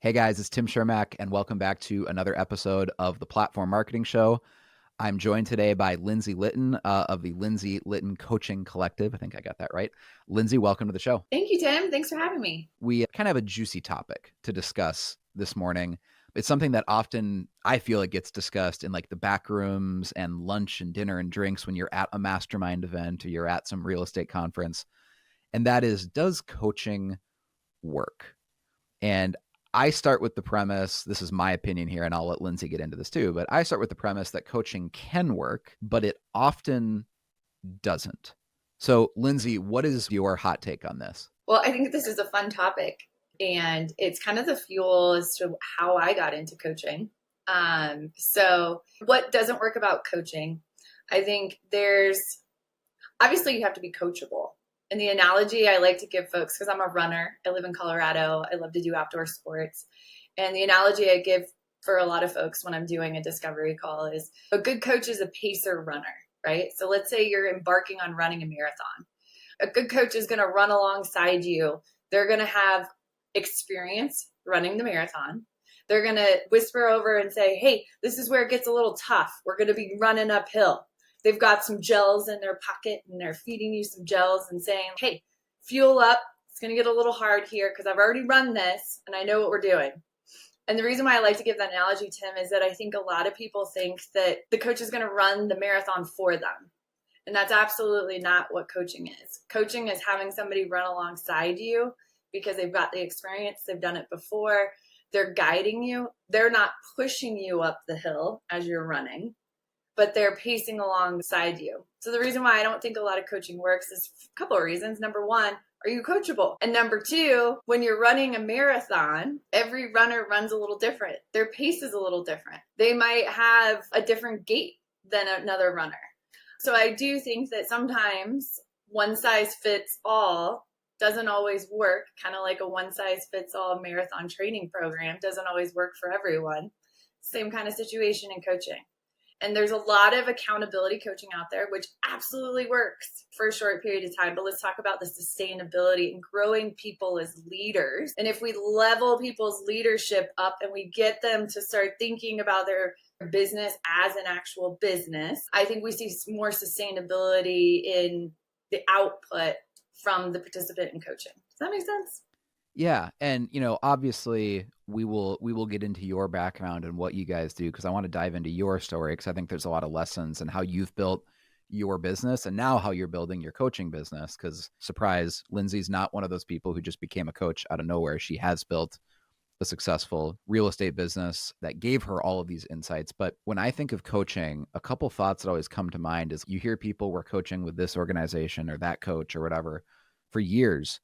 Hey guys, it's Tim Shermack, and welcome back to another episode of the Platform Marketing Show. I'm joined today by Lindsey Litton of the Lindsey Litton Coaching Collective. I think I got that right. Lindsey, welcome to the show. Thank you, Tim. Thanks for having me. We kind of have a juicy topic to discuss this morning. It's something that often I feel it gets discussed in like the back rooms and lunch and dinner and drinks when you're at a mastermind event or you're at some real estate conference. And that is, does coaching work? And I start with the premise, this is my opinion here, and I'll let Lindsey get into this too, but I start with the premise that coaching can work, but it often doesn't. So, Lindsey, what is your hot take on this? Well, I think this is a fun topic, and it's kind of the fuel as to how I got into coaching. So, what doesn't work about coaching? I think obviously you have to be coachable. And the analogy I like to give folks, because I'm a runner, I live in Colorado, I love to do outdoor sports. And the analogy I give for a lot of folks when I'm doing a discovery call is a good coach is a pacer runner, right? So let's say you're embarking on running a marathon. A good coach is going to run alongside you. They're going to have experience running the marathon. They're going to whisper over and say, hey, this is where it gets a little tough. We're going to be running uphill. They've got some gels in their pocket and they're feeding you some gels and saying, hey, fuel up. It's going to get a little hard here because I've already run this and I know what we're doing. And the reason why I like to give that analogy, Tim, is that I think a lot of people think that the coach is going to run the marathon for them. And that's absolutely not what coaching is. Coaching is having somebody run alongside you because they've got the experience, they've done it before, they're guiding you. They're not pushing you up the hill as you're running, but they're pacing alongside you. So the reason why I don't think a lot of coaching works is a couple of reasons. Number one, are you coachable? And number two, when you're running a marathon, every runner runs a little different. Their pace is a little different. They might have a different gait than another runner. So I do think that sometimes one size fits all doesn't always work, kind of like a one size fits all marathon training program doesn't always work for everyone. Same kind of situation in coaching. And there's a lot of accountability coaching out there, which absolutely works for a short period of time. But let's talk about the sustainability and growing people as leaders. And if we level people's leadership up and we get them to start thinking about their business as an actual business, I think we see more sustainability in the output from the participant in coaching. Does that make sense? Yeah, and obviously we will get into your background and what you guys do because I want to dive into your story because I think there's a lot of lessons in how you've built your business and now how you're building your coaching business because surprise, Lindsey's not one of those people who just became a coach out of nowhere. She has built a successful real estate business that gave her all of these insights. But when I think of coaching, a couple thoughts that always come to mind is you hear people were coaching with this organization or that coach or whatever for years.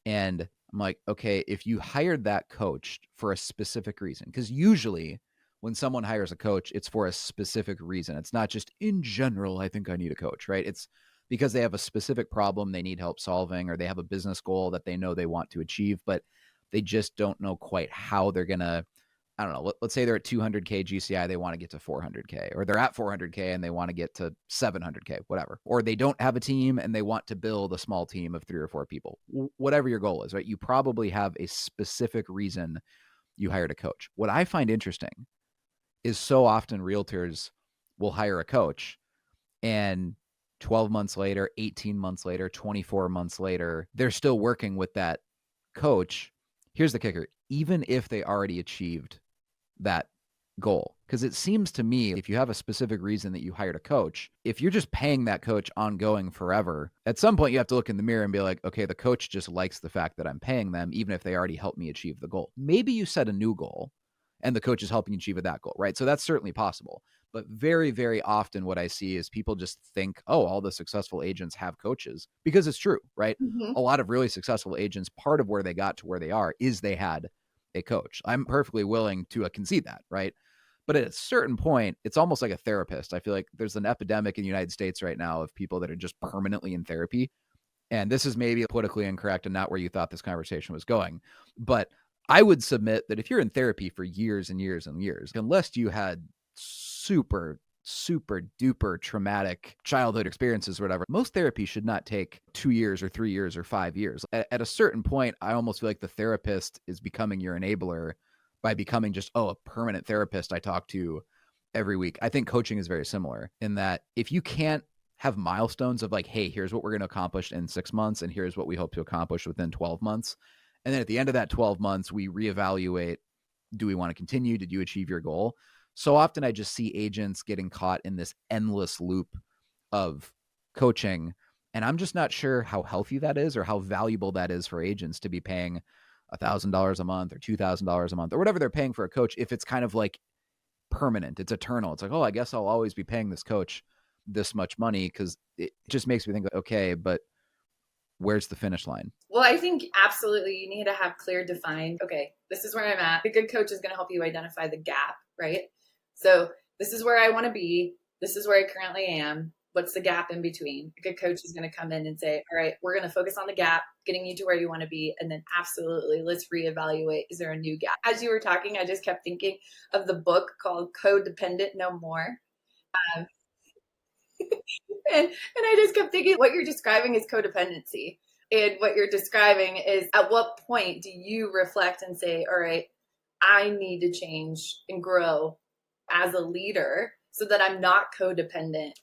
And I'm like, okay, if you hired that coach for a specific reason, because usually when someone hires a coach, it's for a specific reason. It's not just in general, I think I need a coach, right? It's because they have a specific problem they need help solving, or they have a business goal that they know they want to achieve, but they just don't know quite how they're going to, I don't know, let's say they're at 200K GCI, they want to get to 400K, or they're at 400K and they want to get to 700K, whatever. Or they don't have a team and they want to build a small team of 3 or 4 people. Whatever your goal is, right? You probably have a specific reason you hired a coach. What I find interesting is so often realtors will hire a coach and 12 months later, 18 months later, 24 months later, they're still working with that coach. Here's the kicker. Even if they already achieved that goal, because it seems to me if you have a specific reason that you hired a coach, if you're just paying that coach ongoing forever, at some point you have to look in the mirror and be like, okay, the coach just likes the fact that I'm paying them, even if they already helped me achieve the goal. Maybe you set a new goal and the coach is helping you achieve that goal, right? So that's certainly possible. But very, very often what I see is people just think, oh, all the successful agents have coaches, because it's true, right? Mm-hmm. A lot of really successful agents, part of where they got to where they are is they had a coach. I'm perfectly willing to concede that, right? But at a certain point, it's almost like a therapist. I feel like there's an epidemic in the United States right now of people that are just permanently in therapy. And this is maybe politically incorrect and not where you thought this conversation was going. But I would submit that if you're in therapy for years and years and years, unless you had super duper traumatic childhood experiences or whatever, most therapy should not take 2 years or 3 years or 5 years. At a certain point, I almost feel like the therapist is becoming your enabler by becoming just, a permanent therapist I talk to every week. I think coaching is very similar in that if you can't have milestones of like, hey, here's what we're going to accomplish in 6 months, and here's what we hope to accomplish within 12 months. And then at the end of that 12 months, we reevaluate, do we want to continue? Did you achieve your goal? So often I just see agents getting caught in this endless loop of coaching. And I'm just not sure how healthy that is or how valuable that is for agents to be paying $1,000 a month or $2,000 a month or whatever they're paying for a coach. If it's kind of like permanent, it's eternal. It's like, I guess I'll always be paying this coach this much money, because it just makes me think, okay, but where's the finish line? Well, I think absolutely you need to have clear defined, okay, this is where I'm at. A good coach is going to help you identify the gap, right? So this is where I want to be. This is where I currently am. What's the gap in between? A good coach is going to come in and say, all right, we're going to focus on the gap, getting you to where you want to be. And then absolutely, let's reevaluate. Is there a new gap? As you were talking, I just kept thinking of the book called Codependent No More. Um, and I just kept thinking what you're describing is codependency. And what you're describing is, at what point do you reflect and say, all right, I need to change and grow as a leader so that I'm not codependent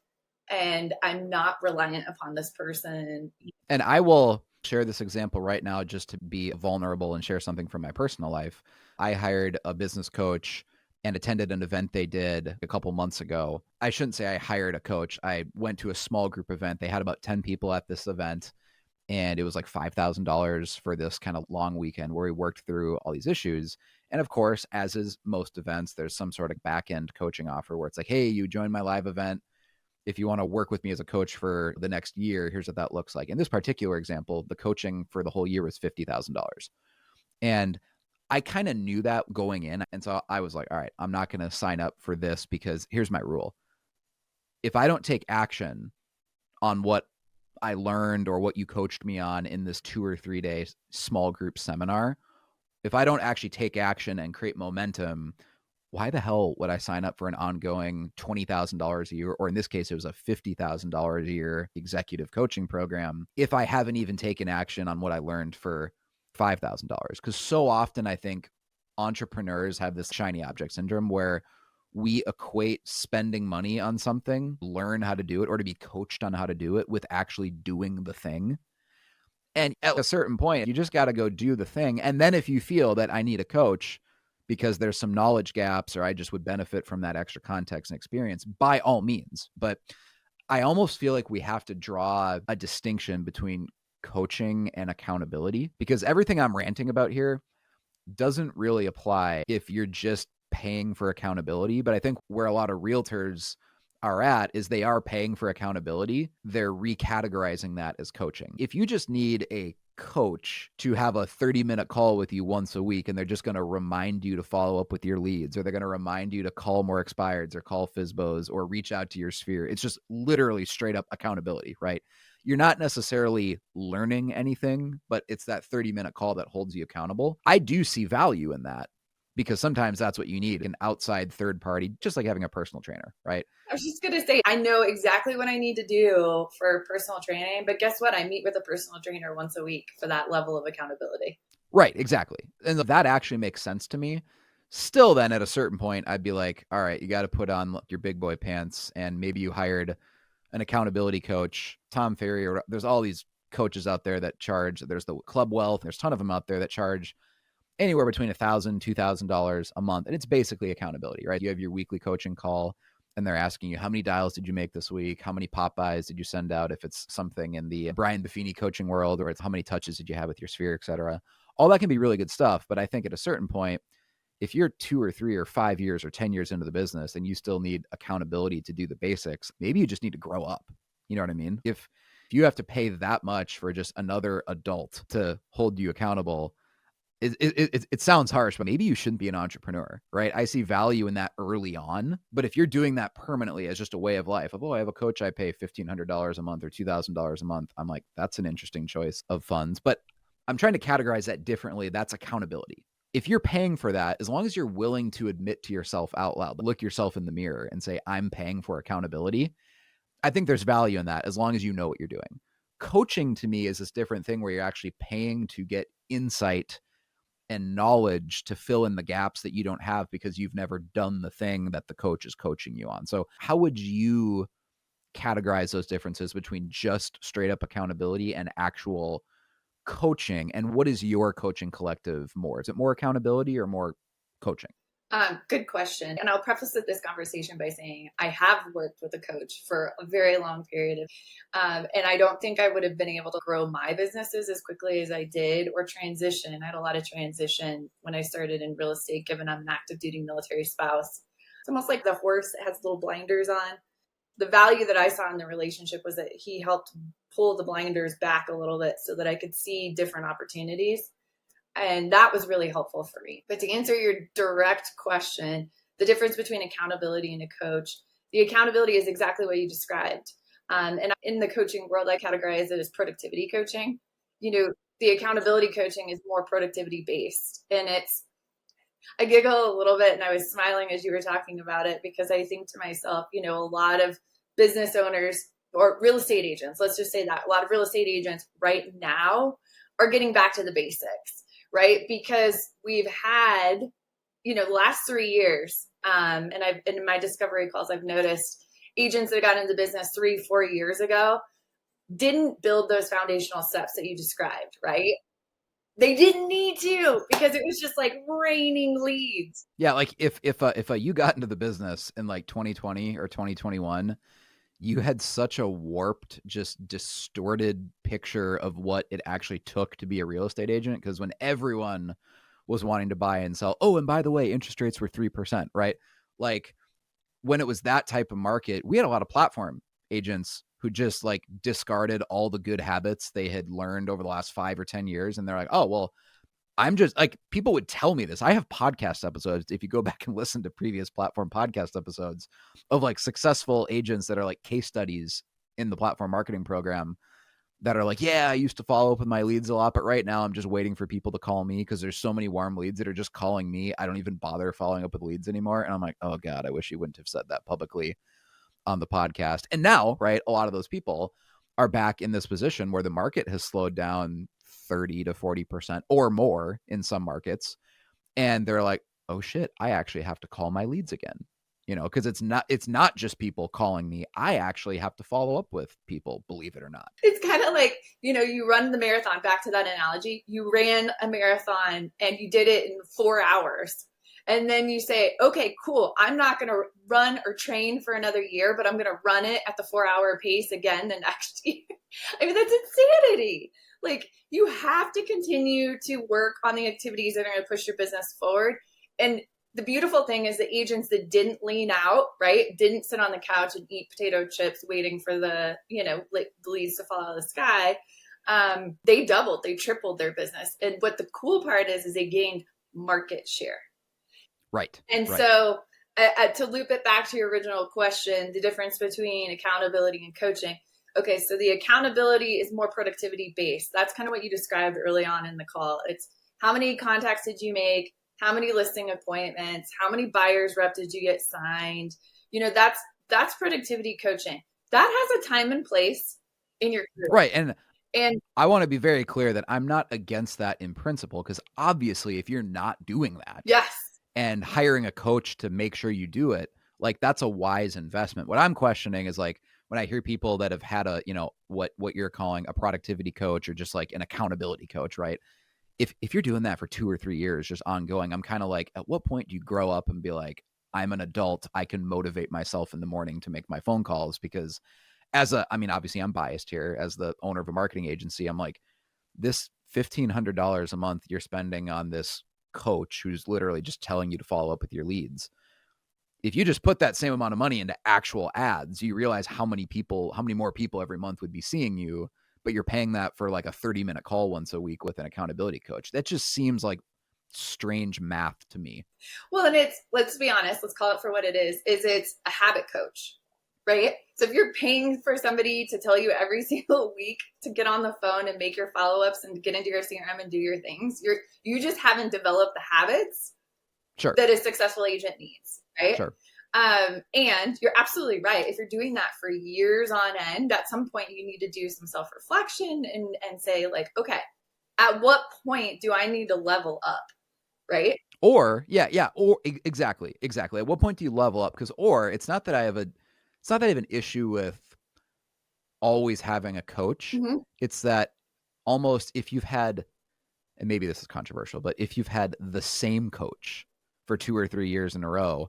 and I'm not reliant upon this person. And I will share this example right now just to be vulnerable and share something from my personal life. I hired a business coach and attended an event they did a couple months ago. I shouldn't say I hired a coach. I went to a small group event. They had about 10 people at this event, and it was like $5,000 for this kind of long weekend where we worked through all these issues. And of course, as is most events, there's some sort of back end coaching offer where it's like, hey, you joined my live event. If you want to work with me as a coach for the next year, here's what that looks like. In this particular example, the coaching for the whole year was $50,000. And I kind of knew that going in. And so I was like, all right, I'm not going to sign up for this, because here's my rule. If I don't take action on what I learned or what you coached me on in this 2 or 3 day small group seminar, if I don't actually take action and create momentum, why the hell would I sign up for an ongoing $20,000 a year, or in this case, it was a $50,000 a year executive coaching program, if I haven't even taken action on what I learned for $5,000? Because so often I think entrepreneurs have this shiny object syndrome where we equate spending money on something, learn how to do it, or to be coached on how to do it with actually doing the thing. And at a certain point, you just got to go do the thing. And then if you feel that I need a coach because there's some knowledge gaps, or I just would benefit from that extra context and experience, by all means. But I almost feel like we have to draw a distinction between coaching and accountability, because everything I'm ranting about here doesn't really apply if you're just paying for accountability. But I think where a lot of realtors are at is they are paying for accountability. They're recategorizing that as coaching. If you just need a coach to have a 30-minute call with you once a week, and they're just going to remind you to follow up with your leads, or they're going to remind you to call more expireds or call FSBOs or reach out to your sphere, it's just literally straight up accountability, right? You're not necessarily learning anything, but it's that 30-minute call that holds you accountable. I do see value in that, because sometimes that's what you need, an outside third party, just like having a personal trainer, right? I was just going to say, I know exactly what I need to do for personal training, but guess what? I meet with a personal trainer once a week for that level of accountability. Right, exactly. And that actually makes sense to me. Still, then at a certain point, I'd be like, all right, you got to put on your big boy pants, and maybe you hired an accountability coach, Tom Ferry, or there's all these coaches out there that charge. There's the Club Wealth. There's a ton of them out there that charge anywhere between $1,000, $2,000 a month. And it's basically accountability, right? You have your weekly coaching call, and they're asking you, how many dials did you make this week? How many Popeyes did you send out? If it's something in the Brian Buffini coaching world, or it's how many touches did you have with your sphere, et cetera. All that can be really good stuff. But I think at a certain point, if you're 2 or 3 or 5 years or 10 years into the business and you still need accountability to do the basics, maybe you just need to grow up. You know what I mean? If you have to pay that much for just another adult to hold you accountable, it sounds harsh, but maybe you shouldn't be an entrepreneur, right? I see value in that early on. But if you're doing that permanently as just a way of life, of, I have a coach I pay $1,500 a month or $2,000 a month, I'm like, that's an interesting choice of funds. But I'm trying to categorize that differently. That's accountability. If you're paying for that, as long as you're willing to admit to yourself out loud, look yourself in the mirror and say, I'm paying for accountability, I think there's value in that, as long as you know what you're doing. Coaching to me is this different thing where you're actually paying to get insight and knowledge to fill in the gaps that you don't have because you've never done the thing that the coach is coaching you on. So how would you categorize those differences between just straight up accountability and actual coaching? And what is your coaching collective more? Is it more accountability or more coaching? Good question. And I'll preface this conversation by saying I have worked with a coach for a very long period of, and I don't think I would have been able to grow my businesses as quickly as I did or transition. I had a lot of transition when I started in real estate, given I'm an active duty military spouse. It's almost like the horse that has little blinders on. The value that I saw in the relationship was that he helped pull the blinders back a little bit so that I could see different opportunities. And that was really helpful for me. But to answer your direct question, the difference between accountability and a coach, the accountability is exactly what you described. And in the coaching world, I categorize it as productivity coaching. The accountability coaching is more productivity based. And I giggle a little bit and I was smiling as you were talking about it because I think to myself, a lot of business owners or real estate agents, let's just say that a lot of real estate agents right now are getting back to the basics. Right? Because we've had, the last 3 years, and in my discovery calls, I've noticed agents that got into business 3-4 years ago didn't build those foundational steps that you described, right? They didn't need to because it was just like raining leads. Yeah, like if you got into the business in like 2020 or 2021, you had such a warped, just distorted picture of what it actually took to be a real estate agent. Because when everyone was wanting to buy and sell, oh, and by the way, interest rates were 3%, right? Like when it was that type of market, we had a lot of platform agents who just like discarded all the good habits they had learned over the last 5 or 10 years. And they're like, oh, well, I'm just like, people would tell me this. I have podcast episodes. If you go back and listen to previous platform podcast episodes of like successful agents that are like case studies in the platform marketing program that are like, yeah, I used to follow up with my leads a lot, but right now I'm just waiting for people to call me because there's so many warm leads that are just calling me. I don't even bother following up with leads anymore. And I'm like, oh God, I wish you wouldn't have said that publicly on the podcast. And now, right, a lot of those people are back in this position where the market has slowed down 30 to 40% or more in some markets. And they're like, oh shit, I actually have to call my leads again. Because it's not just people calling me. I actually have to follow up with people, believe it or not. It's kind of like, you run the marathon, back to that analogy. You ran a marathon and you did it in 4 hours. And then you say, okay, cool. I'm not going to run or train for another year, but I'm going to run it at the 4-hour pace again the next year. I mean, that's insanity. Like, you have to continue to work on the activities that are going to push your business forward. And the beautiful thing is the agents that didn't lean out, right, didn't sit on the couch and eat potato chips waiting for the leads to fall out of the sky. They doubled, they tripled their business. And what the cool part is they gained market share. Right. And right. So to loop it back to your original question, the difference between accountability and coaching. Okay, so the accountability is more productivity based. That's kind of what you described early on in the call. It's how many contacts did you make? How many listing appointments? How many buyers rep did you get signed? That's productivity coaching. That has a time and place in your career. Right. And I want to be very clear that I'm not against that in principle, because obviously if you're not doing that, yes, and hiring a coach to make sure you do it, like that's a wise investment. What I'm questioning is like when I hear people that have had a, what you're calling a productivity coach or just like an accountability coach, right? If you're doing that for 2 or 3 years, just ongoing, I'm kind of like, at what point do you grow up and be like, I'm an adult, I can motivate myself in the morning to make my phone calls? Because obviously I'm biased here as the owner of a marketing agency. I'm like, this $1,500 a month you're spending on this coach who's literally just telling you to follow up with your leads. If you just put that same amount of money into actual ads, you realize how many more people every month would be seeing you, but you're paying that for like a 30-minute call once a week with an accountability coach. That just seems like strange math to me. Well, and let's be honest, let's call it for what it is it's a habit coach, right? So if you're paying for somebody to tell you every single week to get on the phone and make your follow-ups and get into your CRM and do your things, you just haven't developed the habits that a successful agent needs, right? Sure. And you're absolutely right. If you're doing that for years on end, at some point you need to do some self-reflection and say like, okay, at what point do I need to level up? right? Or or exactly. At what point do you level up? Because it's not that I have an issue with always having a coach. Mm-hmm. It's that almost if you've had, and maybe this is controversial, but if you've had the same coach for 2 or 3 years in a row,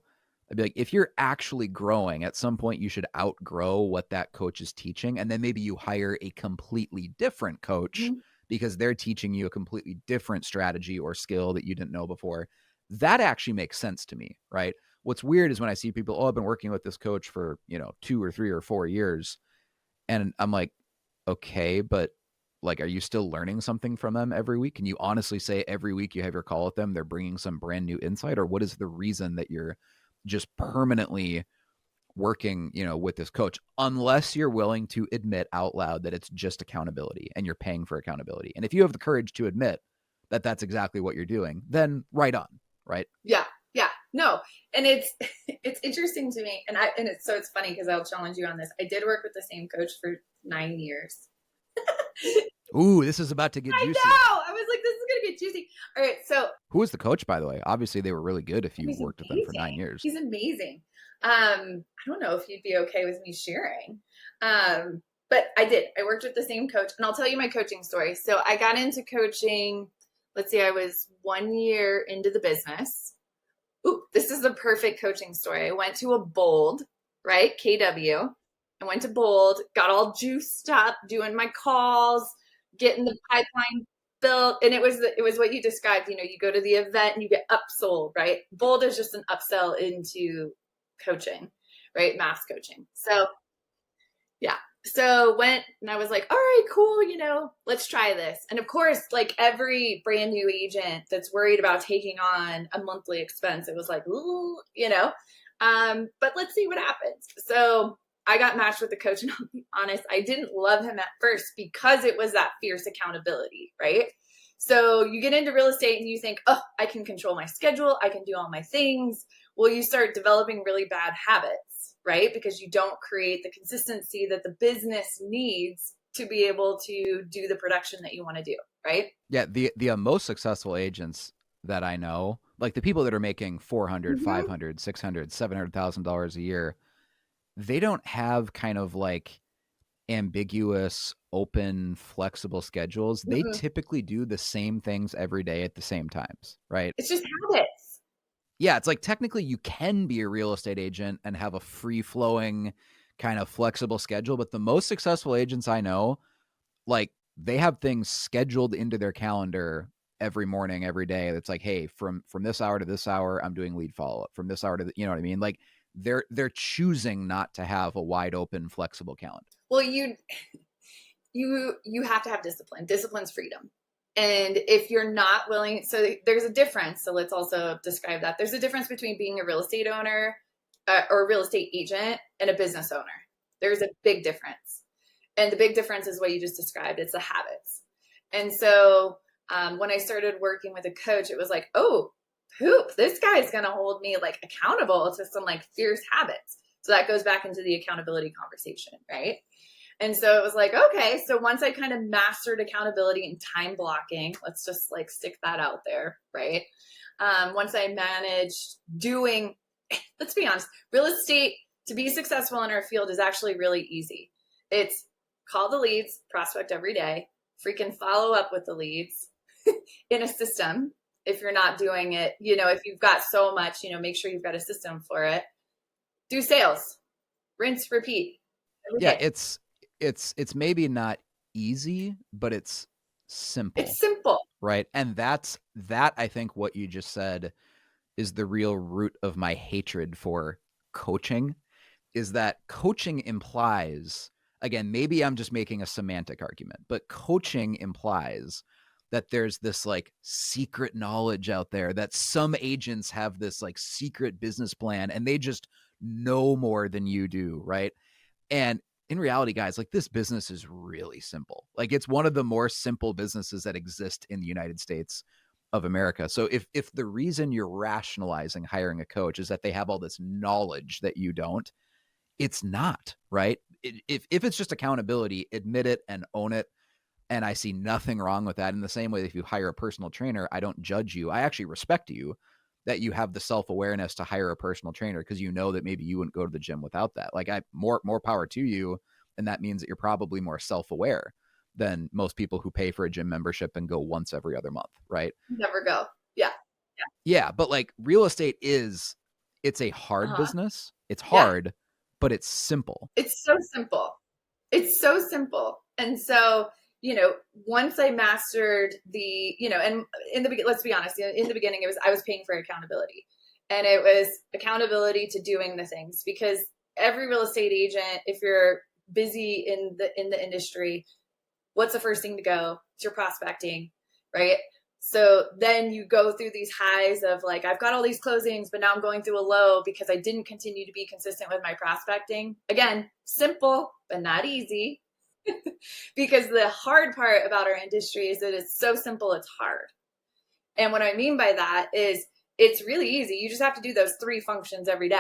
I'd be like, if you're actually growing, at some point you should outgrow what that coach is teaching. And then maybe you hire a completely different coach Mm-hmm. because they're teaching you a completely different strategy or skill that you didn't know before. That actually makes sense to me, right? What's weird is when I see people, I've been working with this coach for, 2 or 3 or 4 years. And I'm like, okay, but like, are you still learning something from them every week? Can you honestly say every week you have your call with them, they're bringing some brand new insight? Or what is the reason that you're just permanently working, with this coach? Unless you're willing to admit out loud that it's just accountability and you're paying for accountability. And if you have the courage to admit that that's exactly what you're doing, then right on, right? Yeah, yeah, no, and it's it's interesting to me, and it's funny because I'll challenge you on this. I did work with the same coach for 9 years. Ooh, this is about to get I juicy. know. I was like, this is gonna get juicy. All right, so Who was the coach, by the way? Obviously, they were really good if you he's worked with them for amazing. 9 years. He's amazing. I don't know if you'd be okay with me sharing. But I did. I worked with the same coach, and I'll tell you my coaching story. So I got into coaching. Let's see, I was 1 year into the business. Ooh, this is the perfect coaching story. I went to a Bold, right? KW. I went to Bold, got all juiced up, doing my calls, getting the pipeline built, and it was what you described. You go to the event and you get upsold, right? Bold is just an upsell into coaching, right? Mass coaching. So yeah. So went and I was like, all right, cool, let's try this. And of course, like every brand new agent that's worried about taking on a monthly expense, it was like, ooh. But let's see what happens. So I got matched with the coach, and I'll be honest, I didn't love him at first because it was that fierce accountability, right? So you get into real estate and you think, oh, I can control my schedule, I can do all my things. Well, you start developing really bad habits, right? Because you don't create the consistency that the business needs to be able to do the production that you want to do, right? Yeah, the most successful agents that I know, like the people that are making 400, Mm-hmm. 500, 600, $700,000 a year, they don't have kind of like ambiguous, open, flexible schedules. They Mm-mm. typically do the same things every day at the same times, right? It's just habits. Yeah, it's like technically you can be a real estate agent and have a free-flowing kind of flexible schedule, but the most successful agents I know, like they have things scheduled into their calendar every morning, every day. That's like, hey, from this hour to this hour, I'm doing lead follow-up. From this hour to you know what I mean? Like they're choosing not to have a wide open, flexible calendar. Well, you have to have discipline. Discipline's freedom. And if you're not willing, so there's a difference. So let's also describe that. There's a difference between being a real estate owner or a real estate agent and a business owner. There's a big difference. And the big difference is what you just described. It's the habits. And so when I started working with a coach, it was like, oh, poop, this guy's going to hold me like accountable to some like fierce habits. So that goes back into the accountability conversation, right? And so it was like, okay, so once I kind of mastered accountability and time blocking, let's just like stick that out there, right? Once I managed doing, let's be honest, real estate to be successful in our field is actually really easy. It's call the leads, prospect every day, freaking follow up with the leads in a system. If you're not doing it, if you've got so much, make sure you've got a system for it. Do sales, rinse, repeat every Yeah, day. it's maybe not easy, but it's simple, It's simple. right? And that I think what you just said is the real root of my hatred for coaching, is that coaching implies, again, maybe I'm just making a semantic argument, but coaching implies that there's this like secret knowledge out there, that some agents have this like secret business plan and they just know more than you do, right? And in reality, guys, like this business is really simple. Like it's one of the more simple businesses that exist in the United States of America. So if the reason you're rationalizing hiring a coach is that they have all this knowledge that you don't, it's not, right? If it's just accountability, admit it and own it. And I see nothing wrong with that. In the same way that if you hire a personal trainer, I don't judge you. I actually respect you that you have the self-awareness to hire a personal trainer, because you know that maybe you wouldn't go to the gym without that. Like, more power to you. And that means that you're probably more self-aware than most people who pay for a gym membership and go once every other month, right? Never go. Yeah. Yeah, but like real estate it's a Yeah. hard Uh-huh. business. It's Yeah. hard, but it's simple. It's so simple. It's so simple. And so, once I mastered and in the beginning, let's be honest, in the beginning, I was paying for accountability, and it was accountability to doing the things, because every real estate agent, if you're busy in the industry, what's the first thing to go? It's your prospecting, right? So then you go through these highs of like, I've got all these closings, but now I'm going through a low because I didn't continue to be consistent with my prospecting. Again, simple, but not easy. Because the hard part about our industry is that it's so simple, it's hard. And what I mean by that is it's really easy. You just have to do those 3 functions every day: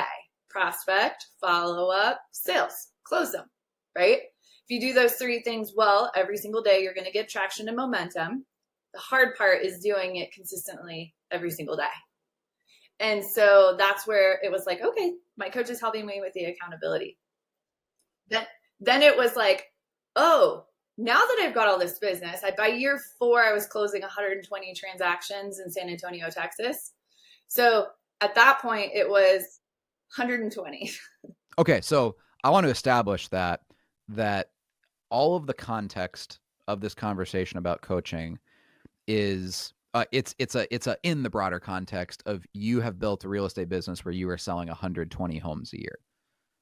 prospect, follow up, sales, close them, right? If you do those 3 things well every single day, you're going to get traction and momentum. The hard part is doing it consistently every single day. And so that's where it was like, okay, my coach is helping me with the accountability. Then it was like, oh, now that I've got all this business, by year 4, I was closing 120 transactions in San Antonio, Texas. So at that point, it was 120. Okay, so I want to establish that all of the context of this conversation about coaching is it's a in the broader context of you have built a real estate business where you are selling 120 homes a year.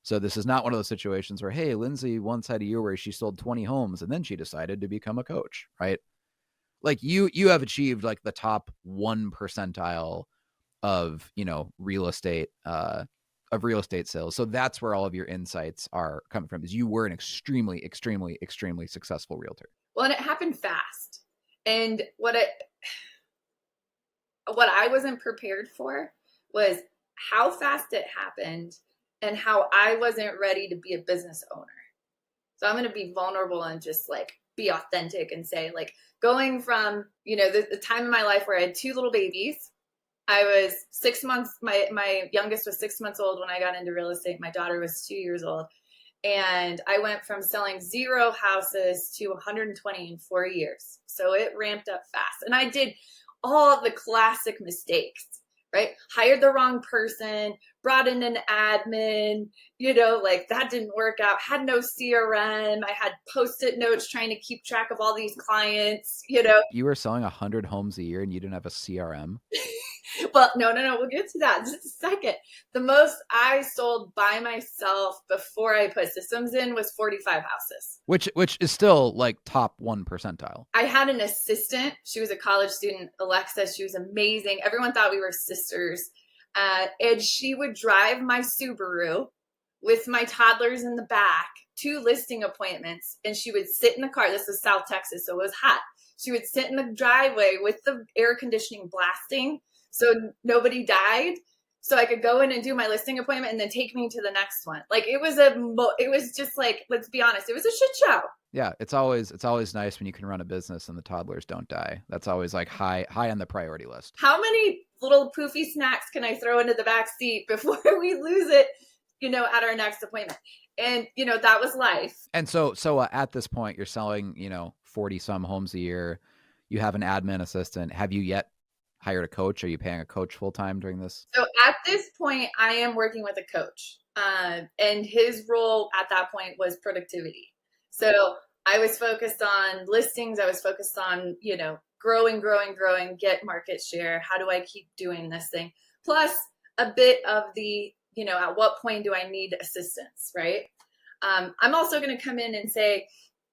So this is not one of those situations where, hey, Lindsey once had a year where she sold 20 homes and then she decided to become a coach, right? Like you have achieved like the top 1 percentile of, real estate sales. So that's where all of your insights are coming from, is you were an extremely, extremely, extremely successful realtor. Well, and it happened fast. And what I wasn't prepared for was how fast it happened and how I wasn't ready to be a business owner. So I'm going to be vulnerable and just like be authentic and say, like, going from, the time in my life where I had 2 little babies. I was 6 months, my youngest was 6 months old when I got into real estate. My daughter was 2 years old. And I went from selling 0 houses to 120 in 4 years. So it ramped up fast. And I did all the classic mistakes, right? Hired the wrong person, brought in an admin, like that didn't work out, had no CRM. I had Post-it notes trying to keep track of all these clients. You were selling 100 homes a year and you didn't have a CRM? Well, no. We'll get to that in just a second. The most I sold by myself before I put systems in was 45 houses. Which is still like top 1 percentile. I had an assistant. She was a college student, Alexa. She was amazing. Everyone thought we were sisters. And she would drive my Subaru with my toddlers in the back to listing appointments. And she would sit in the car. This is South Texas, so it was hot. She would sit in the driveway with the air conditioning blasting so nobody died, so I could go in and do my listing appointment and then take me to the next one. Like it was just like, let's be honest, it was a shit show. Yeah, it's always nice when you can run a business and the toddlers don't die. That's always like high on the priority list. How many little poofy snacks can I throw into the back seat before we lose it, at our next appointment? And, that was life. And so at this point, you're selling, 40 some homes a year. You have an admin assistant. Have you yet hired a coach? Are you paying a coach full time during this? So at this point, I am working with a coach. And his role at that point was productivity. So I was focused on listings. I was focused on, growing, get market share. How do I keep doing this thing? Plus a bit of the, at what point do I need assistance, right? I'm also going to come in and say,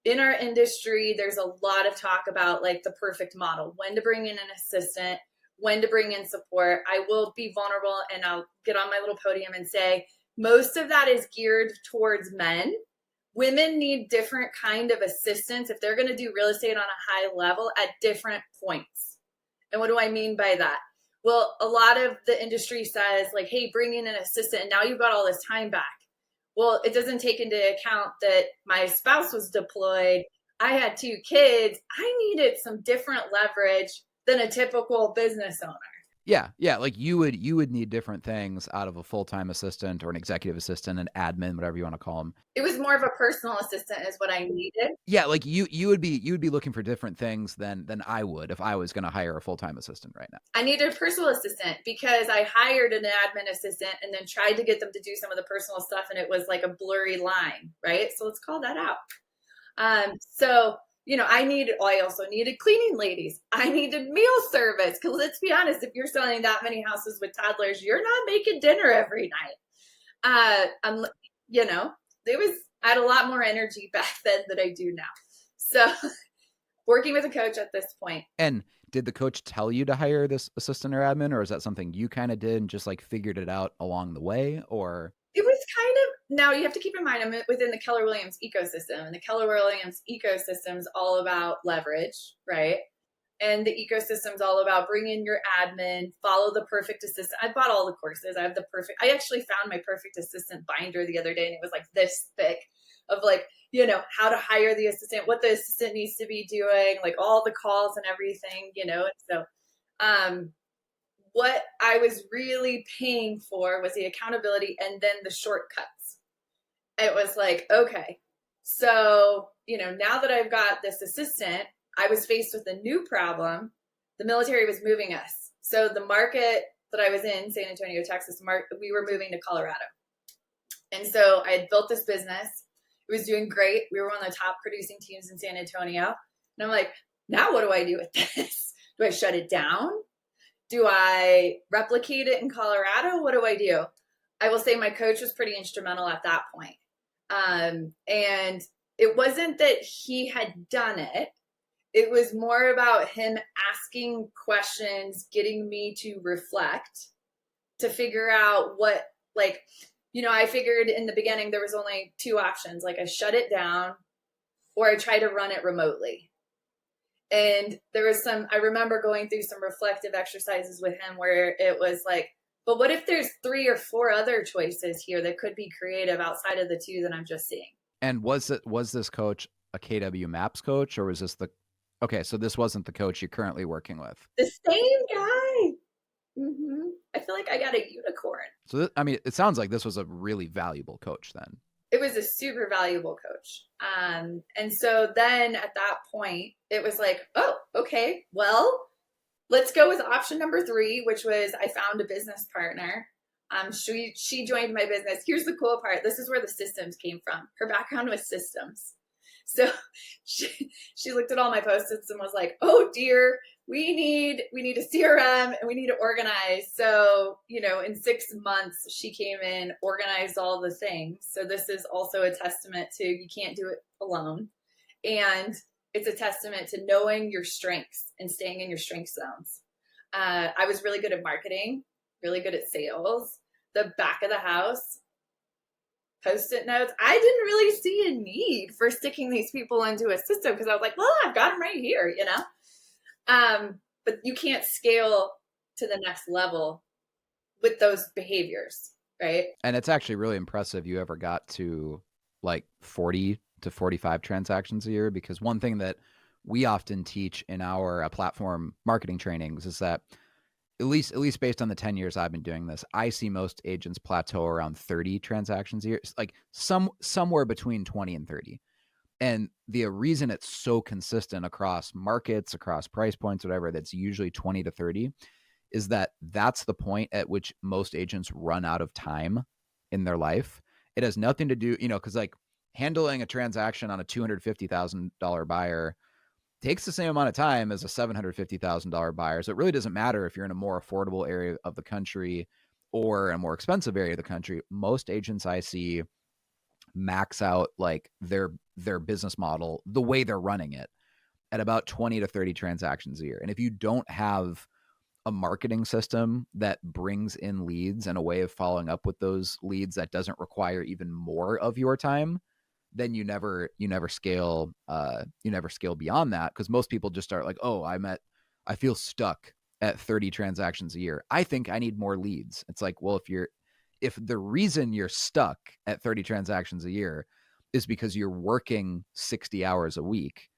in our industry, there's a lot of talk about like the perfect model, when to bring in an assistant, when to bring in support. I will be vulnerable and I'll get on my little podium and say, most of that is geared towards men. Women need different kind of assistance if they're going to do real estate on a high level at different points. And what do I mean by that? Well, a lot of the industry says like, hey, bring in an assistant and now you've got all this time back. Well, it doesn't take into account that my spouse was deployed. I had 2 kids, I needed some different leverage than a typical business owner. Yeah. Like you would need different things out of a full-time assistant or an executive assistant, an admin, whatever you want to call them. It was more of a personal assistant is what I needed. Yeah, like you would be looking for different things than I would if I was going to hire a full-time assistant right now. I needed a personal assistant because I hired an admin assistant and then tried to get them to do some of the personal stuff, and it was like a blurry line, right? So let's call that out. So I also needed cleaning ladies. I needed meal service because let's be honest, if you're selling that many houses with toddlers, you're not making dinner every night. It was I had a lot more energy back then than I do now. So working with a coach at this point. And did the coach tell you to hire this assistant or admin, or is that something you kind of did and just like figured it out along the way? Or it was kind of, now you have to keep in mind, I'm within the Keller Williams ecosystem, and the Keller Williams ecosystem is all about leverage, right? And the ecosystem's all about bring in your admin, follow the perfect assistant. I bought all the courses. I actually found my perfect assistant binder the other day, and it was like this thick of like, how to hire the assistant, what the assistant needs to be doing, like all the calls and everything, And so, what I was really paying for was the accountability and then the shortcuts. It was like, okay, so, now that I've got this assistant, I was faced with a new problem. The military was moving us. So the market that I was in, San Antonio, Texas, we were moving to Colorado. And so I had built this business. It was doing great. We were one of the top producing teams in San Antonio. And I'm like, now what do I do with this? Do I shut it down? Do I replicate it in Colorado? What do I do? I will say my coach was pretty instrumental at that point. And it wasn't that he had done it. It was more about him asking questions, getting me to reflect, to figure out what, I figured in the beginning there was only 2 options. Like I shut it down or I try to run it remotely. And there was I remember going through some reflective exercises with him where it was like, but what if there's 3 or 4 other choices here that could be creative outside of the 2 that I'm just seeing? And was this coach a KW Maps coach, or was this okay, so this wasn't the coach you're currently working with? The same guy. Mm-hmm. I feel like I got a unicorn. So, it sounds like this was a really valuable coach then. It was a super valuable coach. And so then at that point, it was like, oh, okay, well, let's go with option number 3, which was I found a business partner. She joined my business. Here's the cool part. This is where the systems came from. Her background was systems. So she looked at all my post-its and was like, oh dear, we need a CRM and we need to organize. So, in 6 months, she came in, organized all the things. So this is also a testament to you can't do it alone. And it's a testament to knowing your strengths and staying in your strength zones. I was really good at marketing, really good at sales, the back of the house, Post-it notes. I didn't really see a need for sticking these people into a system because I was like, well, I've got them right here, But you can't scale to the next level with those behaviors, right? And it's actually really impressive you ever got to like 40 to 45 transactions a year, because one thing that we often teach in our platform marketing trainings is that at least based on the 10 years I've been doing this, I see most agents plateau around 30 transactions a year, like somewhere between 20 and 30. And the reason it's so consistent across markets, across price points, whatever, that's usually 20 to 30 is that that's the point at which most agents run out of time in their life. It has nothing to do, because like handling a transaction on a $250,000 buyer takes the same amount of time as a $750,000 buyer. So it really doesn't matter if you're in a more affordable area of the country or a more expensive area of the country. Most agents I see max out like their business model, the way they're running it, at about 20 to 30 transactions a year. And if you don't have a marketing system that brings in leads and a way of following up with those leads that doesn't require even more of your time, then you never scale beyond that, because most people just start like, oh, I feel stuck at 30 transactions a year. I think I need more leads. It's like, well, if the reason you're stuck at 30 transactions a year is because you're working 60 hours a week,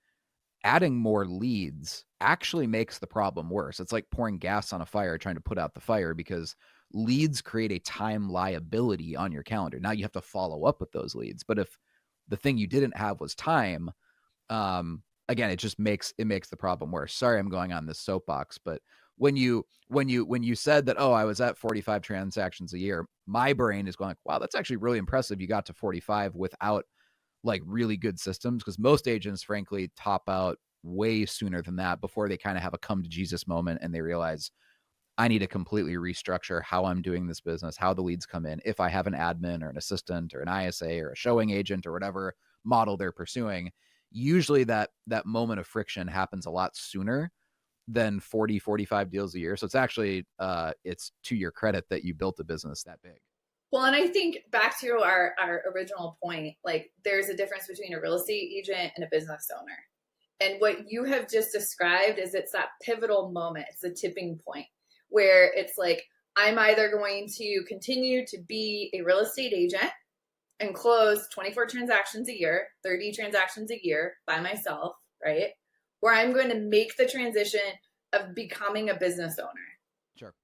adding more leads actually makes the problem worse. It's like pouring gas on a fire, trying to put out the fire, because leads create a time liability on your calendar. Now you have to follow up with those leads. But if the thing you didn't have was time, again, it just makes the problem worse. Sorry, I'm going on this soapbox, but when you said that, oh, I was at 45 transactions a year, my brain is going like, wow, that's actually really impressive. You got to 45 without like really good systems, because most agents frankly top out way sooner than that, before they kind of have a come to Jesus moment and they realize, I need to completely restructure how I'm doing this business, how the leads come in. If I have an admin or an assistant or an ISA or a showing agent or whatever model they're pursuing, usually that moment of friction happens a lot sooner than 40, 45 deals a year. So it's actually, it's to your credit that you built a business that big. Well, and I think back to our original point, like there's a difference between a real estate agent and a business owner. And what you have just described is it's that pivotal moment. It's the tipping point where it's like, I'm either going to continue to be a real estate agent and close 24 transactions a year, 30 transactions a year by myself, right? Or I'm going to make the transition of becoming a business owner. Sure.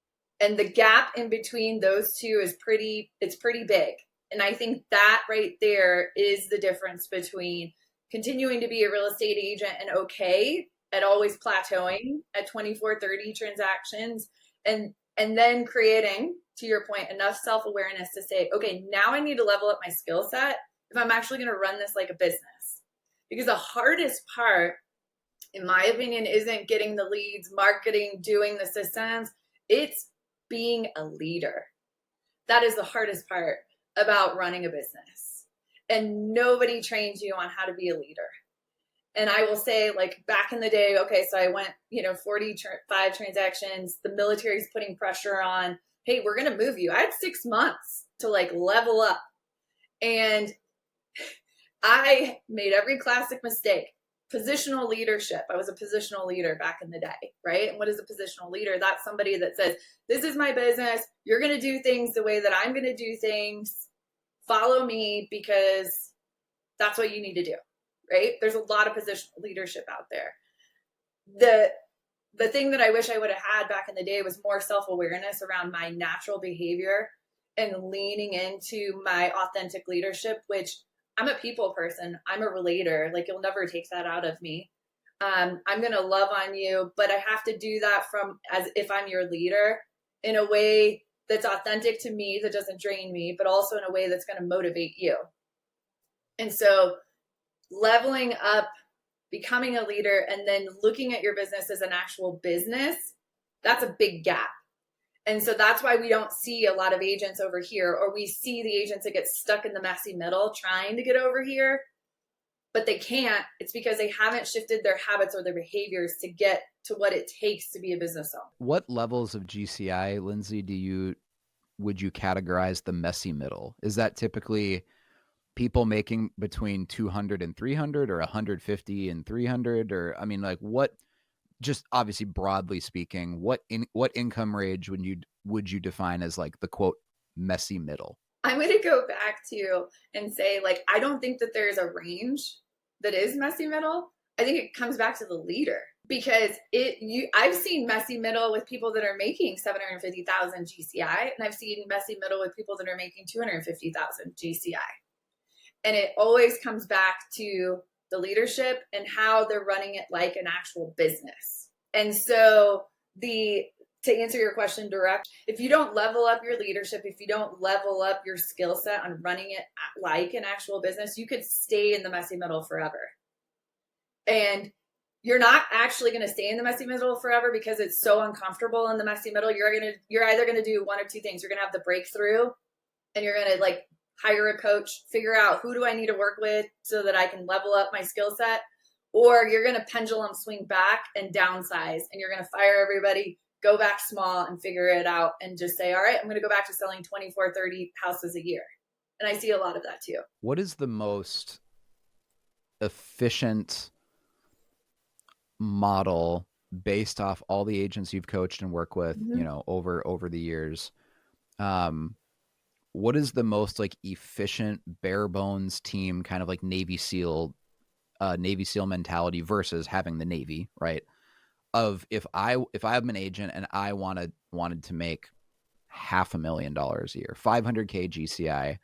And the gap in between those two is pretty big. And I think that right there is the difference between continuing to be a real estate agent and okay at always plateauing at 24, 30 transactions, and then creating, to your point, enough self-awareness to say, okay, now I need to level up my skill set if I'm actually going to run this like a business. Because the hardest part, in my opinion, isn't getting the leads, marketing, doing the systems. It's being a leader. That is the hardest part about running a business. And nobody trains you on how to be a leader. And I will say, like back in the day, okay, so I went, 45 transactions. The military's putting pressure on, hey, we're going to move you. I had 6 months to like level up. And I made every classic mistake. Positional leadership. I was a positional leader back in the day, right? And what is a positional leader? That's somebody that says, this is my business. You're going to do things the way that I'm going to do things. Follow me because that's what you need to do, right? There's a lot of positional leadership out there. The thing that I wish I would have had back in the day was more self-awareness around my natural behavior and leaning into my authentic leadership, which I'm a people person. I'm a relator. Like, you'll never take that out of me. I'm going to love on you, but I have to do that from as if I'm your leader in a way that's authentic to me, that doesn't drain me, but also in a way that's going to motivate you. And so leveling up, becoming a leader, and then looking at your business as an actual business, that's a big gap. And so that's why we don't see a lot of agents over here, or we see the agents that get stuck in the messy middle trying to get over here, but they can't. It's because they haven't shifted their habits or their behaviors to get to what it takes to be a business owner. What levels of GCI, Lindsey, would you categorize the messy middle? Is that typically people making between 200 and 300, or 150 and 300? Or, I mean, like, what, just obviously broadly speaking, what income range would you define as like the quote messy middle? I'm going to go back to and say, like, I don't think that there's a range that is messy middle. I think it comes back to the leader, because I've seen messy middle with people that are making 750,000 GCI, and I've seen messy middle with people that are making 250,000 GCI. And it always comes back to the leadership and how they're running it like an actual business. And so to answer your question direct, if you don't level up your leadership, if you don't level up your skill set on running it like an actual business, you could stay in the messy middle forever. And you're not actually going to stay in the messy middle forever because it's so uncomfortable in the messy middle. You're either going to do one of two things. You're going to have the breakthrough, and you're going to like hire a coach, figure out who do I need to work with so that I can level up my skill set, or you're going to pendulum swing back and downsize, and you're going to fire everybody, go back small and figure it out and just say, all right, I'm going to go back to selling 24, 30 houses a year. And I see a lot of that too. What is the most efficient model based off all the agents you've coached and worked with, over the years? What is the most like efficient bare bones team, kind of like Navy SEAL Navy SEAL mentality versus having the Navy, right? Of if I'm an agent and I wanted to make $500,000 a year, 500K GCI,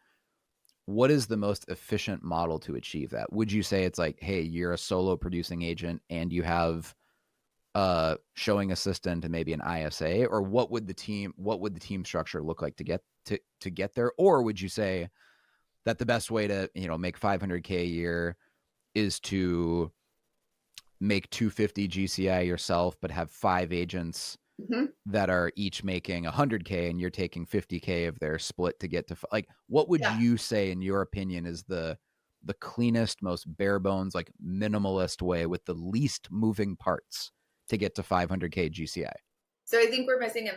what is the most efficient model to achieve that? Would you say it's like, hey, you're a solo producing agent and you have showing assistant and maybe an ISA, or what would the team structure look like to get there? Or would you say that the best way to, make 500K a year is to make 250 GCI yourself, but have 5 agents Mm-hmm. that are each making 100K and you're taking 50K of their split to get to, like, what would Yeah. you say, in your opinion, is the cleanest, most bare bones, like minimalist way with the least moving parts to get to 500K GCI? So I think we're missing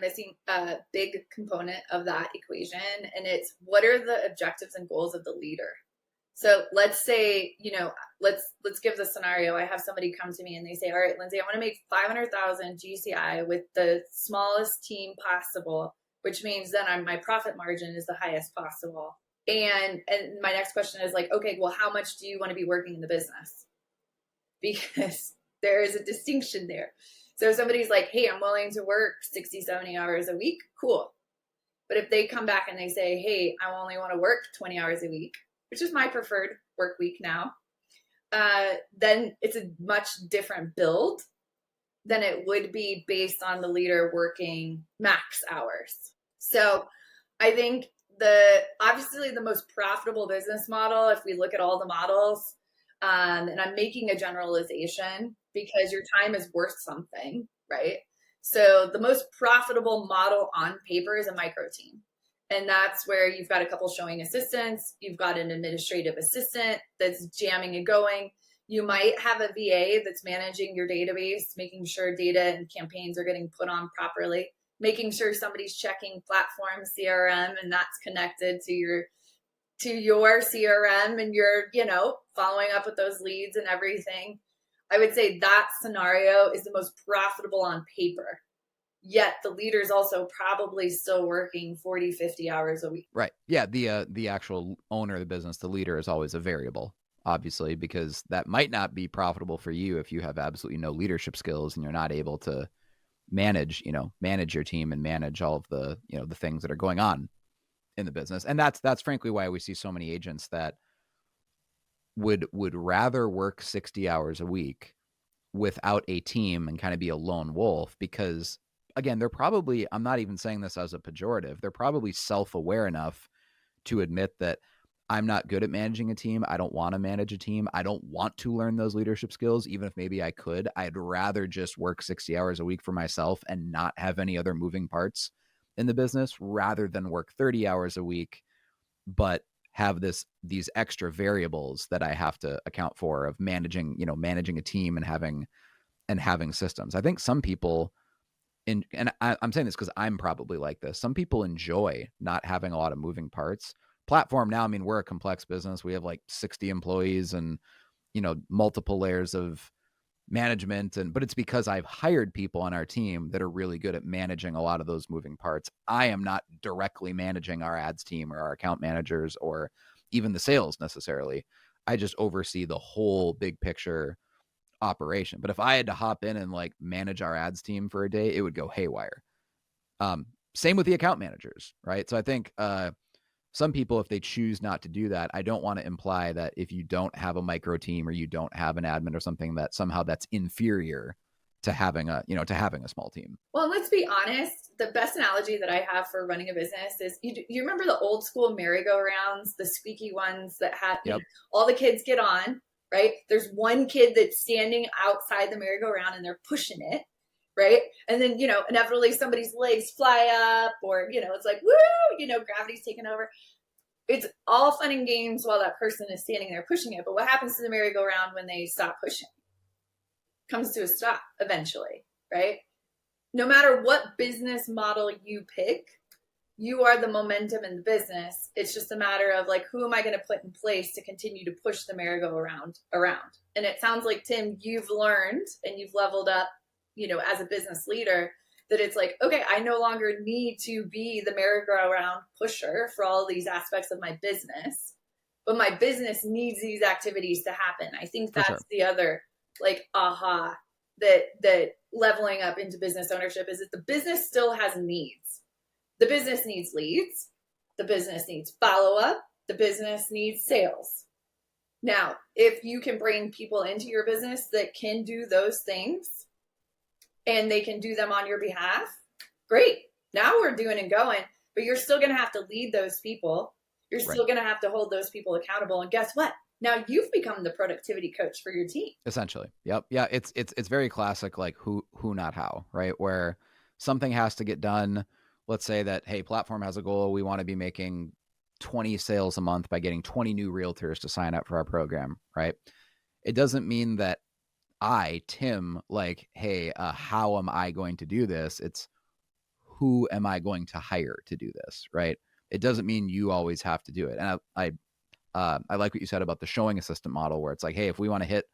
a big component of that equation, and it's what are the objectives and goals of the leader. So let's say, let's give the scenario. I have somebody come to me and they say, all right, Lindsey, I want to make 500,000 GCI with the smallest team possible, which means then my profit margin is the highest possible. And my next question is like, okay, well, how much do you want to be working in the business? Because there is a distinction there. So if somebody's like, hey, I'm willing to work 60, 70 hours a week, cool. But if they come back and they say, hey, I only want to work 20 hours a week, which is my preferred work week now, then it's a much different build than it would be based on the leader working max hours. So I think obviously the most profitable business model, if we look at all the models, and I'm making a generalization because your time is worth something, right? So the most profitable model on paper is a micro team. And that's where you've got a couple showing assistants, you've got an administrative assistant that's jamming and going. You might have a VA that's managing your database, making sure data and campaigns are getting put on properly, making sure somebody's checking platform CRM and that's connected to your CRM and you're, following up with those leads and everything. I would say that scenario is the most profitable on paper. Yet the leader's also probably still working 40, 50 hours a week. Right. Yeah. The actual owner of the business, the leader, is always a variable, obviously, because that might not be profitable for you if you have absolutely no leadership skills and you're not able to manage your team and manage all of the, the things that are going on in the business. And that's frankly why we see so many agents that would rather work 60 hours a week without a team and kind of be a lone wolf, because again, they're probably, I'm not even saying this as a pejorative, they're probably self-aware enough to admit that I'm not good at managing a team. I don't want to manage a team. I don't want to learn those leadership skills. Even if maybe I could, I'd rather just work 60 hours a week for myself and not have any other moving parts in the business, rather than work 30 hours a week, but have these extra variables that I have to account for, of managing a team and having systems. I think some people, I'm saying this because I'm probably like this, some people enjoy not having a lot of moving parts. Platform now, I mean, we're a complex business. We have like 60 employees and, multiple layers of management, but it's because I've hired people on our team that are really good at managing a lot of those moving parts. I am not directly managing our ads team or our account managers or even the sales necessarily. I just oversee the whole big picture operation. But if I had to hop in and like manage our ads team for a day, it would go haywire. Same with the account managers, right? So I think some people, if they choose not to do that, I don't want to imply that if you don't have a micro team or you don't have an admin or something, that somehow that's inferior to having a small team. Well, let's be honest. The best analogy that I have for running a business is you remember the old school merry-go-rounds, the squeaky ones that had all the kids get on, right? There's one kid that's standing outside the merry-go-round and they're pushing it, right? And then, inevitably somebody's legs fly up or, it's like, woo, gravity's taking over. It's all fun and games while that person is standing there pushing it. But what happens to the merry-go-round when they stop pushing? It comes to a stop eventually, right? No matter what business model you pick, you are the momentum in the business. It's just a matter of like, who am I going to put in place to continue to push the merry-go-round around? And it sounds like, Tim, you've learned and you've leveled up, as a business leader, that it's like, okay, I no longer need to be the merry-go-round pusher for all these aspects of my business. but my business needs these activities to happen. I think For that's sure. the other like aha that leveling up into business ownership is that the business still has needs. The business needs leads, the business needs follow up, the business needs sales. Now, if you can bring people into your business that can do those things and they can do them on your behalf, great. Now we're doing and going, but you're still going to have to lead those people. You're Right. still going to have to hold those people accountable. And guess what? Now you've become the productivity coach for your team. Essentially. Yep. Yeah. It's very classic, like who, not how, right? Where something has to get done. Let's say that, hey, platform has a goal. We want to be making 20 sales a month by getting 20 new realtors to sign up for our program, right? It doesn't mean that Tim, like, hey, how am I going to do this? It's who am I going to hire to do this, right? It doesn't mean you always have to do it. And I like what you said about the showing assistant model, where it's like, hey, if we want to hit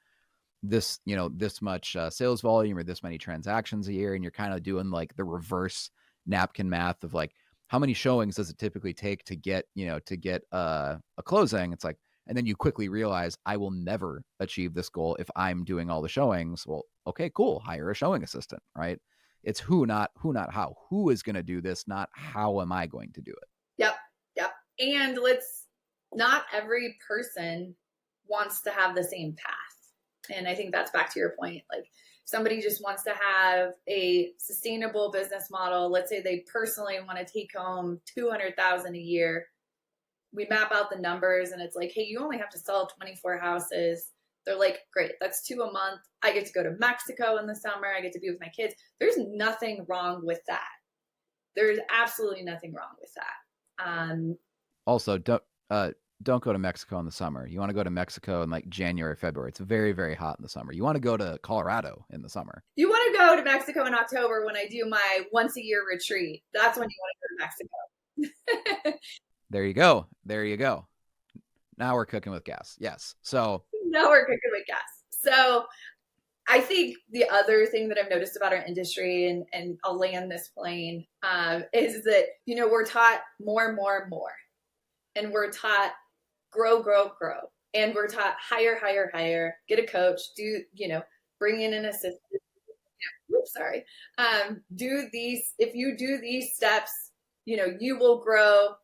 this, this much sales volume or this many transactions a year, and you're kind of doing like the reverse napkin math of like, how many showings does it typically take to get, a closing? It's like, and then you quickly realize I will never achieve this goal if I'm doing all the showings. Well, okay, cool. Hire a showing assistant, right? It's who, not how. Who is going to do this, not how am I going to do it? Yep. Yep. And not every person wants to have the same path. And I think that's back to your point. Like somebody just wants to have a sustainable business model. Let's say they personally want to take home 200,000 a year. We map out the numbers and it's like, hey, you only have to sell 24 houses. They're like, great, that's 2 a month. I get to go to Mexico in the summer. I get to be with my kids. There's nothing wrong with that. There's absolutely nothing wrong with that. Also, don't go to Mexico in the summer. You want to go to Mexico in like January, February. It's very, very hot in the summer. You want to go to Colorado in the summer. You want to go to Mexico in October when I do my once a year retreat. That's when you want to go to Mexico. There you go. There you go. Now we're cooking with gas. Yes. So Now we're cooking with gas. So I think the other thing that I've noticed about our industry, and I'll land this plane, is that, we're taught more and more and more. And we're taught grow, grow, grow. And we're taught hire, get a coach, bring in an assistant. Oops, sorry. Do these, if you do these steps, you will grow,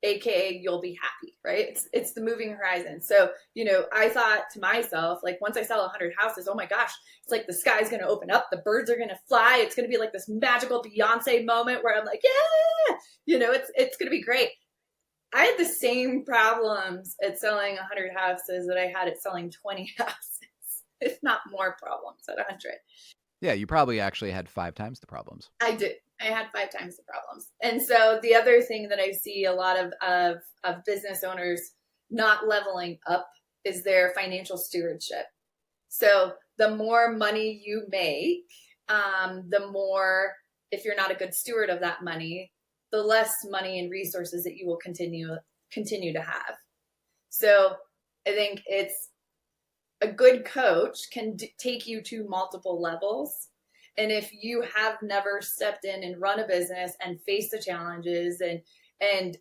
AKA you'll be happy, right? It's the moving horizon. So, I thought to myself, like once I sell 100 houses, oh my gosh, it's like the sky's going to open up. The birds are going to fly. It's going to be like this magical Beyonce moment where I'm like, yeah, it's going to be great. I had the same problems at selling 100 houses that I had at selling 20 houses, if not more problems at 100. yeah, you probably actually had 5 times the problems. I did. I had 5 times the problems. And so the other thing that I see a lot of business owners not leveling up is their financial stewardship. So the more money you make, the more, if you're not a good steward of that money, the less money and resources that you will continue to have. So I think it's a good coach can take you to multiple levels. And if you have never stepped in and run a business and faced the challenges and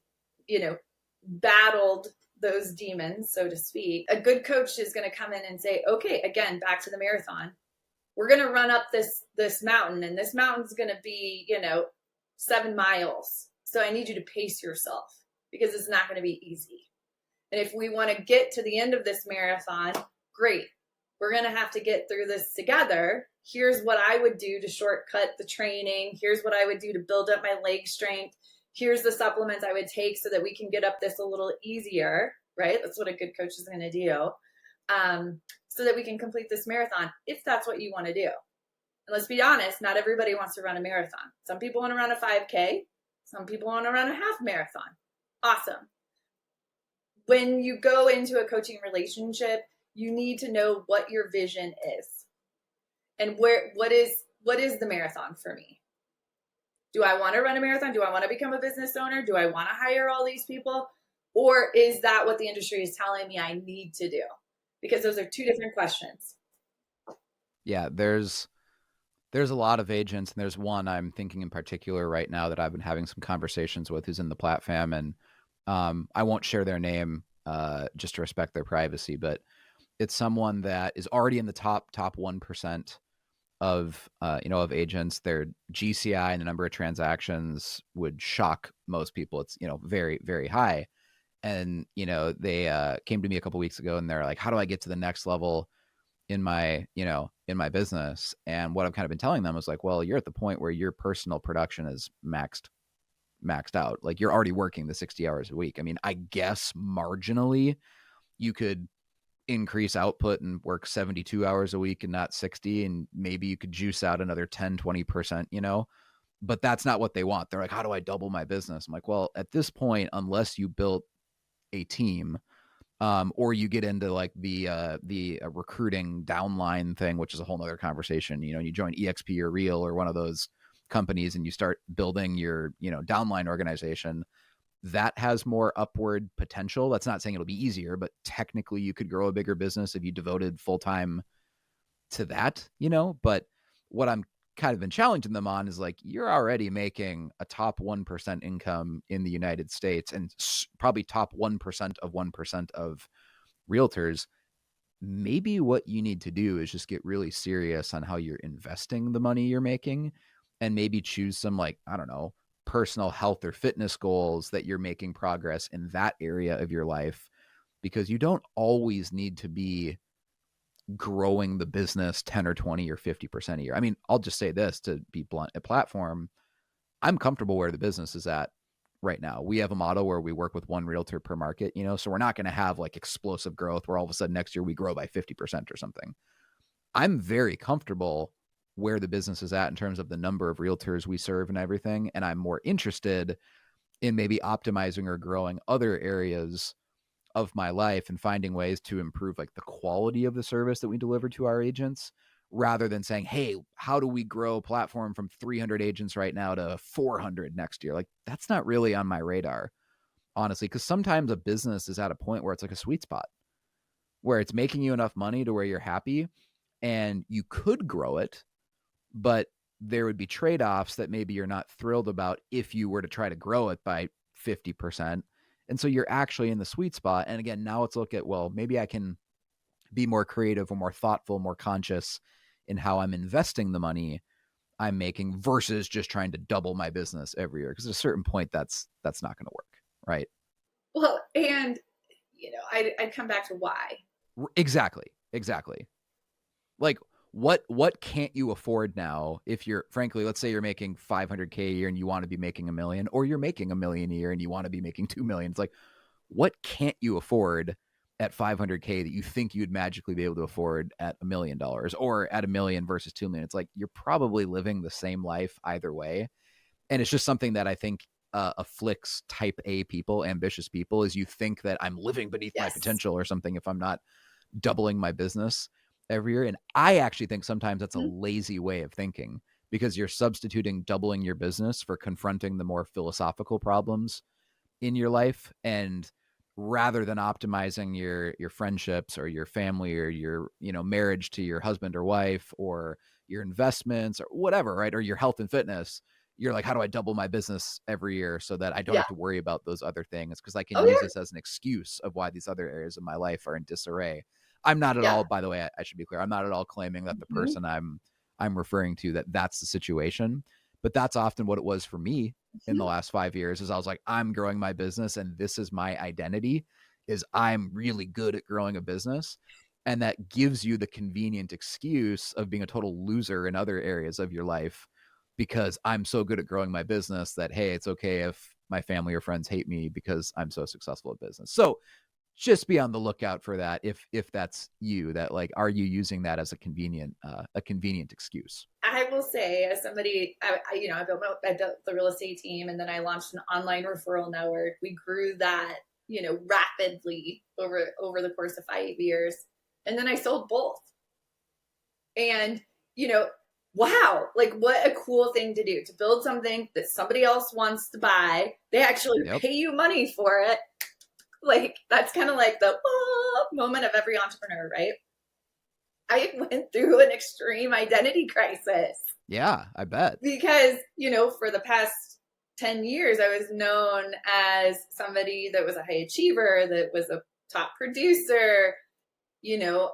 battled those demons, so to speak, a good coach is going to come in and say, okay, again, back to the marathon. We're going to run up this mountain, and this mountain's going to be, 7 miles. So I need you to pace yourself because it's not going to be easy. And if we want to get to the end of this marathon, great. We're going to have to get through this together. Here's what I would do to shortcut the training. Here's what I would do to build up my leg strength. Here's the supplements I would take so that we can get up this a little easier, right? That's what a good coach is going to do. So that we can complete this marathon, if that's what you want to do. And let's be honest, not everybody wants to run a marathon. Some people want to run a 5K. Some people want to run a half marathon. Awesome. When you go into a coaching relationship, you need to know what your vision is and what is the marathon for me. Do I want to run a marathon? Do I want to become a business owner? Do I want to hire all these people? Or is that what the industry is telling me I need to do? Because those are 2 different questions. Yeah, there's a lot of agents, and there's one I'm thinking in particular right now that I've been having some conversations with, who's in the Plat Fam, and I won't share their name just to respect their privacy, but it's someone that is already in the top 1% of of agents. Their GCI and the number of transactions would shock most people. It's very, very high. And they came to me a couple weeks ago and they're like, how do I get to the next level in my business? And what I've kind of been telling them is like, well, you're at the point where your personal production is maxed out. Like, you're already working the 60 hours a week. I mean, I guess marginally you could increase output and work 72 hours a week and not 60, and maybe you could juice out another 10-20%, but that's not what they want. They're like, how do I double my business? I'm like, well, at this point, unless you built a team, or you get into like the recruiting downline thing, which is a whole nother conversation. You join EXP or Real or one of those companies and you start building your downline organization. That has more upward potential. That's not saying it'll be easier, but technically you could grow a bigger business if you devoted full time to that, But what I'm kind of been challenging them on is like, you're already making a top 1% income in the United States and probably top 1% of 1% of realtors. Maybe what you need to do is just get really serious on how you're investing the money you're making, and maybe choose some, like, I don't know, personal health or fitness goals that you're making progress in that area of your life, because you don't always need to be growing the business 10 or 20 or 50% a year. I mean, I'll just say this to be blunt: at Platform, I'm comfortable where the business is at right now. We have a model where we work with one realtor per market, so we're not going to have like explosive growth where all of a sudden next year we grow by 50% or something. I'm very comfortable where the business is at in terms of the number of realtors we serve and everything. And I'm more interested in maybe optimizing or growing other areas of my life and finding ways to improve like the quality of the service that we deliver to our agents, rather than saying, hey, how do we grow Platform from 300 agents right now to 400 next year? Like, that's not really on my radar, honestly, because sometimes a business is at a point where it's like a sweet spot where it's making you enough money to where you're happy and you could grow it, but there would be trade-offs that maybe you're not thrilled about if you were to try to grow it by 50%. And so you're actually in the sweet spot. And again, now let's look at, well, maybe I can be more creative or more thoughtful, more conscious in how I'm investing the money I'm making versus just trying to double my business every year. Because at a certain point, that's not going to work, right? Well, and I'd come back to why. Exactly. Like, what can't you afford now if you're, frankly, let's say you're making 500K a year and you want to be making $1 million, or you're making $1 million a year and you want to be making 2 million. It's like, what can't you afford at 500K that you think you'd magically be able to afford at $1 million, or at $1 million versus 2 million? It's like, you're probably living the same life either way. And it's just something that I think afflicts type A people, ambitious people, is you think that I'm living beneath my potential or something if I'm not doubling my business every year. And I actually think sometimes that's a lazy way of thinking, because you're substituting doubling your business for confronting the more philosophical problems in your life. And rather than optimizing your friendships or your family or your marriage to your husband or wife or your investments or whatever, right, or your health and fitness, you're like, how do I double my business every year so that I don't have to worry about those other things, because I can use this as an excuse of why these other areas of my life are in disarray. I'm not at all, by the way, I should be clear, I'm not at all claiming that the person I'm referring to, that's the situation, but that's often what it was for me in the last 5 years. Is I was like, I'm growing my business and this is my identity, is I'm really good at growing a business. And that gives you the convenient excuse of being a total loser in other areas of your life, because I'm so good at growing my business that, hey, it's okay if my family or friends hate me because I'm so successful at business. So just be on the lookout for that. If that's you, that like, are you using that as a convenient excuse? I will say, as somebody, I built the real estate team, and then I launched an online referral network. We grew that, rapidly over the course of 5 years, and then I sold both. And wow, like, what a cool thing to do, to build something that somebody else wants to buy. They actually pay you money for it. Like, that's kind of like the moment of every entrepreneur, right? I went through an extreme identity crisis. Yeah, I bet. Because, for the past 10 years, I was known as somebody that was a high achiever, that was a top producer, you know,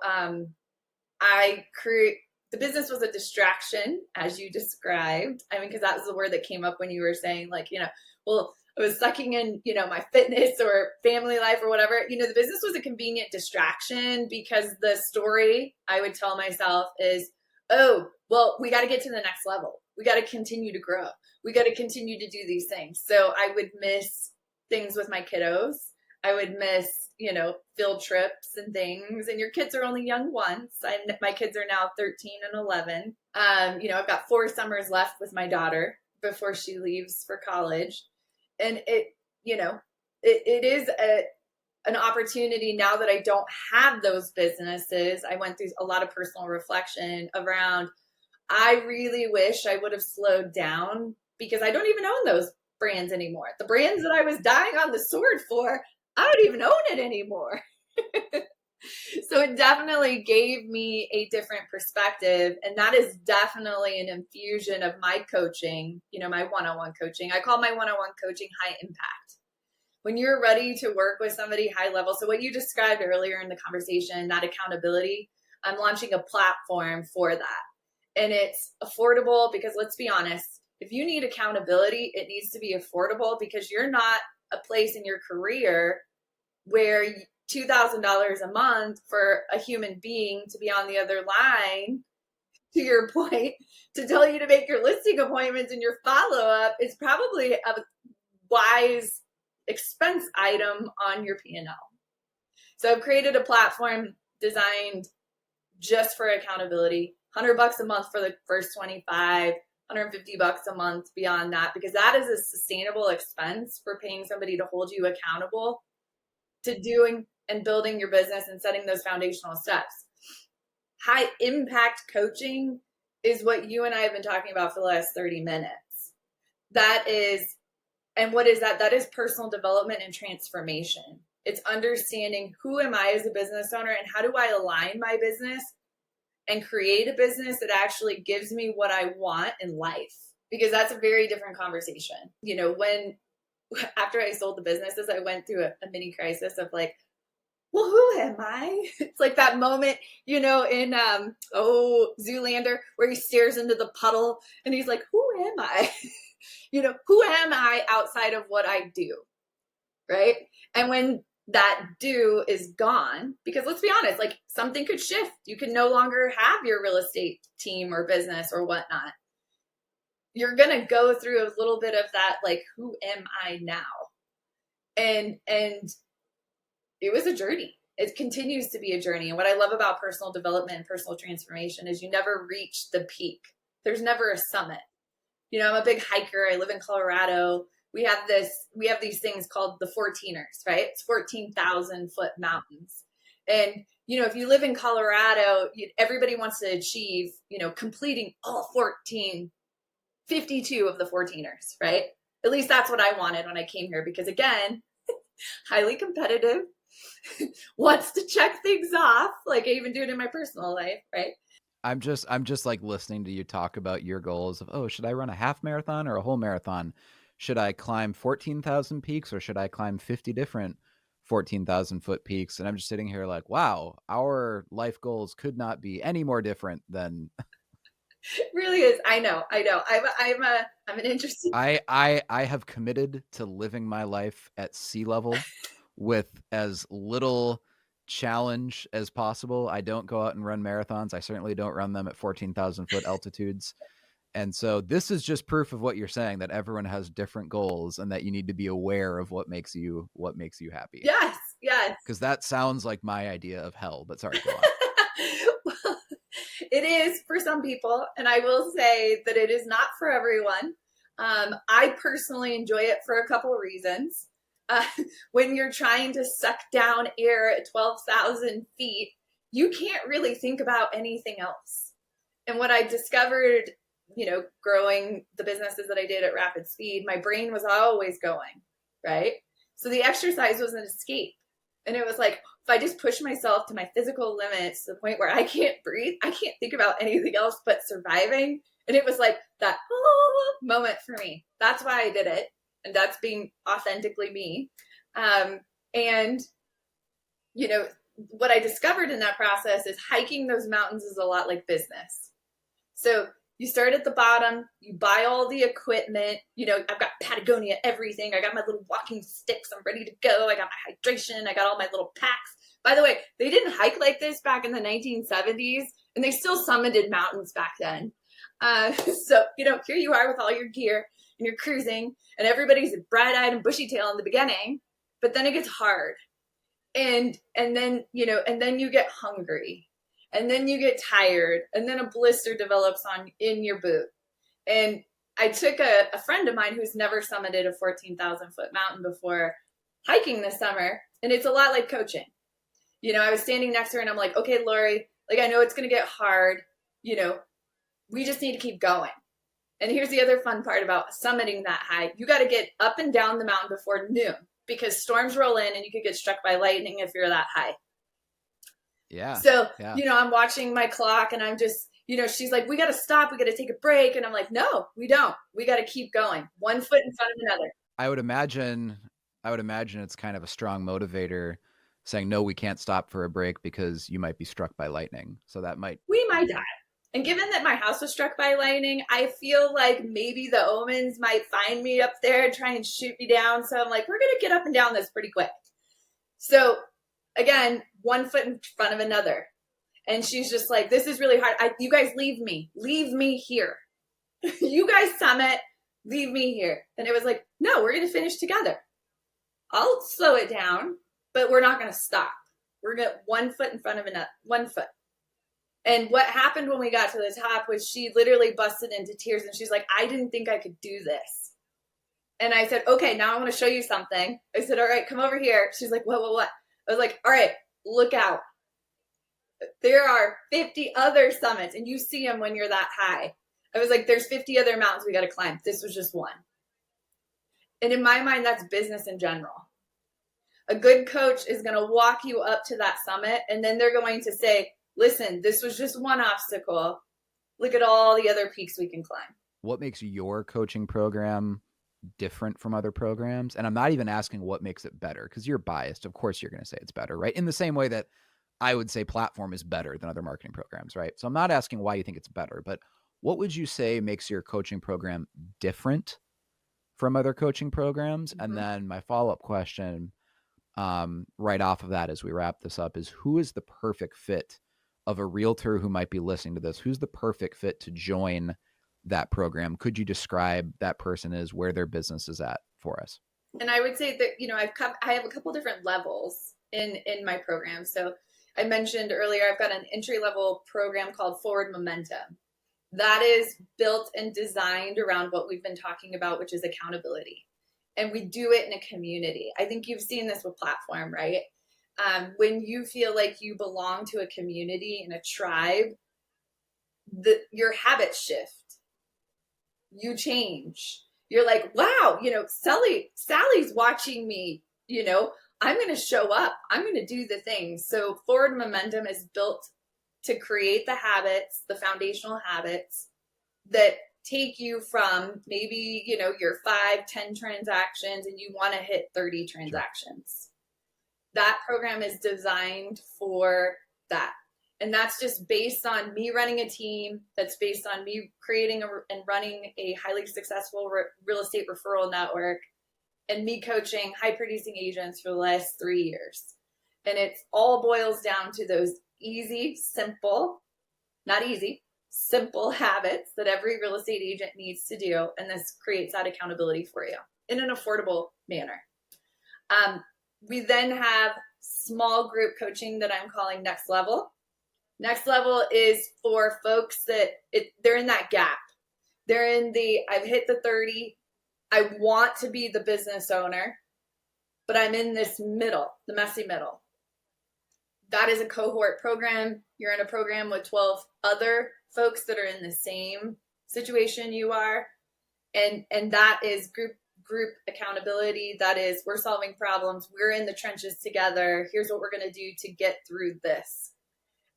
the business was a distraction, as you described. I mean, because that was the word that came up when you were saying, like, well, I was sucking in, my fitness or family life or whatever. The business was a convenient distraction because the story I would tell myself is, oh, well, we got to get to the next level. We got to continue to grow. We got to continue to do these things. So I would miss things with my kiddos. I would miss, field trips and things. And your kids are only young once. My kids are now 13 and 11. I've got 4 summers left with my daughter before she leaves for college. And it is an opportunity now that I don't have those businesses. I went through a lot of personal reflection around, I really wish I would have slowed down because I don't even own those brands anymore. The brands that I was dying on the sword for, I don't even own it anymore. So it definitely gave me a different perspective. And that is definitely an infusion of my coaching, my one-on-one coaching. I call my one-on-one coaching high impact. When you're ready to work with somebody high level. So what you described earlier in the conversation, that accountability, I'm launching a platform for that. And it's affordable because let's be honest, if you need accountability, it needs to be affordable because you're not a place in your career where $2,000 a month for a human being to be on the other line, to your point, to tell you to make your listing appointments and your follow-up is probably a wise expense item on your P&L. So I've created a platform designed just for accountability, $100 a month for the first 25, $150 a month beyond that, because that is a sustainable expense for paying somebody to hold you accountable to doing and building your business and setting those foundational steps. High impact coaching is what you and I have been talking about for the last 30 minutes. That is, and what is that? That is personal development and transformation. It's understanding who am I as a business owner and how do I align my business and create a business that actually gives me what I want in life, because that's a very different conversation. After I sold the businesses, I went through a mini crisis of like, well, who am I? It's like that moment, in Zoolander, where he stares into the puddle and he's like, who am I? Who am I outside of what I do? Right. And when that do is gone, because let's be honest, like something could shift. You can no longer have your real estate team or business or whatnot. You're going to go through a little bit of that, like, who am I now? And it was a journey. It continues to be a journey. And what I love about personal development and personal transformation is you never reach the peak. There's never a summit. I'm a big hiker. I live in Colorado. We have these things called the 14ers, right? It's 14,000 foot mountains. And, if you live in Colorado, everybody wants to achieve, completing all 52 of the 14ers, right? At least that's what I wanted when I came here, because again, highly competitive, wants to check things off. Like I even do it in my personal life, right? I'm just like listening to you talk about your goals of, should I run a half marathon or a whole marathon? Should I climb 14,000 peaks or should I climb 50 different 14,000 foot peaks? And I'm just sitting here like, wow, our life goals could not be any more different than. It really is. I know. I'm an interesting. I have committed to living my life at sea level with as little challenge as possible. I don't go out and run marathons. I certainly don't run them at 14,000 foot altitudes. And so this is just proof of what you're saying, that everyone has different goals and that you need to be aware of what makes you happy. Yes. Because that sounds like my idea of hell, but sorry, go on. Well, it is for some people. And I will say that it is not for everyone. I personally enjoy it for a couple of reasons. When you're trying to suck down air at 12,000 feet, you can't really think about anything else. And what I discovered, growing the businesses that I did at rapid speed, my brain was always going, right? So the exercise was an escape. And it was like, if I just push myself to my physical limits to the point where I can't breathe, I can't think about anything else but surviving. And it was like that moment for me. That's why I did it. And that's being authentically me. And, what I discovered in that process is hiking those mountains is a lot like business. So you start at the bottom, you buy all the equipment. I've got Patagonia, everything. I got my little walking sticks. I'm ready to go. I got my hydration. I got all my little packs. By the way, they didn't hike like this back in the 1970s, and they still summited mountains back then. So, here you are with all your gear, and you're cruising, and everybody's bright-eyed and bushy-tailed in the beginning, but then it gets hard. And then you get hungry, and then you get tired, and then a blister develops in your boot. And I took a friend of mine who's never summited a 14,000 foot mountain before hiking this summer, and it's a lot like coaching. I was standing next to her and I'm like, okay, Lori, I know it's going to get hard. We just need to keep going. And here's the other fun part about summiting that high. You got to get up and down the mountain before noon, because storms roll in and you could get struck by lightning if you're that high. Yeah. So, I'm watching my clock and I'm just, she's like, we got to stop. We got to take a break. And I'm like, no, we don't. We got to keep going. One foot in front of another. I would imagine it's kind of a strong motivator saying, no, we can't stop for a break because you might be struck by lightning. So we might die. And given that my house was struck by lightning, I feel like maybe the omens might find me up there and try and shoot me down. So I'm like, we're going to get up and down this pretty quick. So again, one foot in front of another. And she's just like, this is really hard. You guys leave me here. You guys summit, leave me here. And it was like, no, we're going to finish together. I'll slow it down, but we're not going to stop. We're going to one foot in front of another, one foot. And what happened when we got to the top was she literally busted into tears and she's like, I didn't think I could do this. And I said, okay, now I want to show you something. I said, all right, come over here. She's like, what? I was like, all right, look out. There are 50 other summits and you see them when you're that high. I was like, there's 50 other mountains we got to climb. This was just one. And in my mind, that's business in general. A good coach is going to walk you up to that summit and then they're going to say, listen, this was just one obstacle. Look at all the other peaks we can climb. What makes your coaching program different from other programs? And I'm not even asking what makes it better, because you're biased. Of course, you're going to say it's better, right? In the same way that I would say platform is better than other marketing programs, right? So I'm not asking why you think it's better, but what would you say makes your coaching program different from other coaching programs? Mm-hmm. And then my follow-up question right off of that as we wrap this up is, who is the perfect fit of a realtor who might be listening to this? Who's the perfect fit to join that program? Could you describe that person as, where their business is at for us? And I would say that, I have a couple different levels in my program. So I mentioned earlier, I've got an entry-level program called Forward Momentum. That is built and designed around what we've been talking about, which is accountability. And we do it in a community. I think you've seen this with platform, right? When you feel like you belong to a community and a tribe, your habits shift. You change. You're like, wow, Sally's watching me, I'm going to show up. I'm going to do the things. So Forward Momentum is built to create the habits, the foundational habits that take you from maybe, your 5-10 transactions and you want to hit 30 transactions. That program is designed for that. And that's just based on me running a team. That's based on me creating and running a highly successful real estate referral network, and me coaching high producing agents for the last 3 years. And it all boils down to those simple habits that every real estate agent needs to do. And this creates that accountability for you in an affordable manner. We then have small group coaching that I'm calling Next Level. Next Level is for folks that they're in that gap. They're in I've hit the 30. I want to be the business owner, but I'm in this middle, the messy middle. That is a cohort program. You're in a program with 12 other folks that are in the same situation you are. And that is group accountability. That is, we're solving problems. We're in the trenches together. Here's what we're going to do to get through this.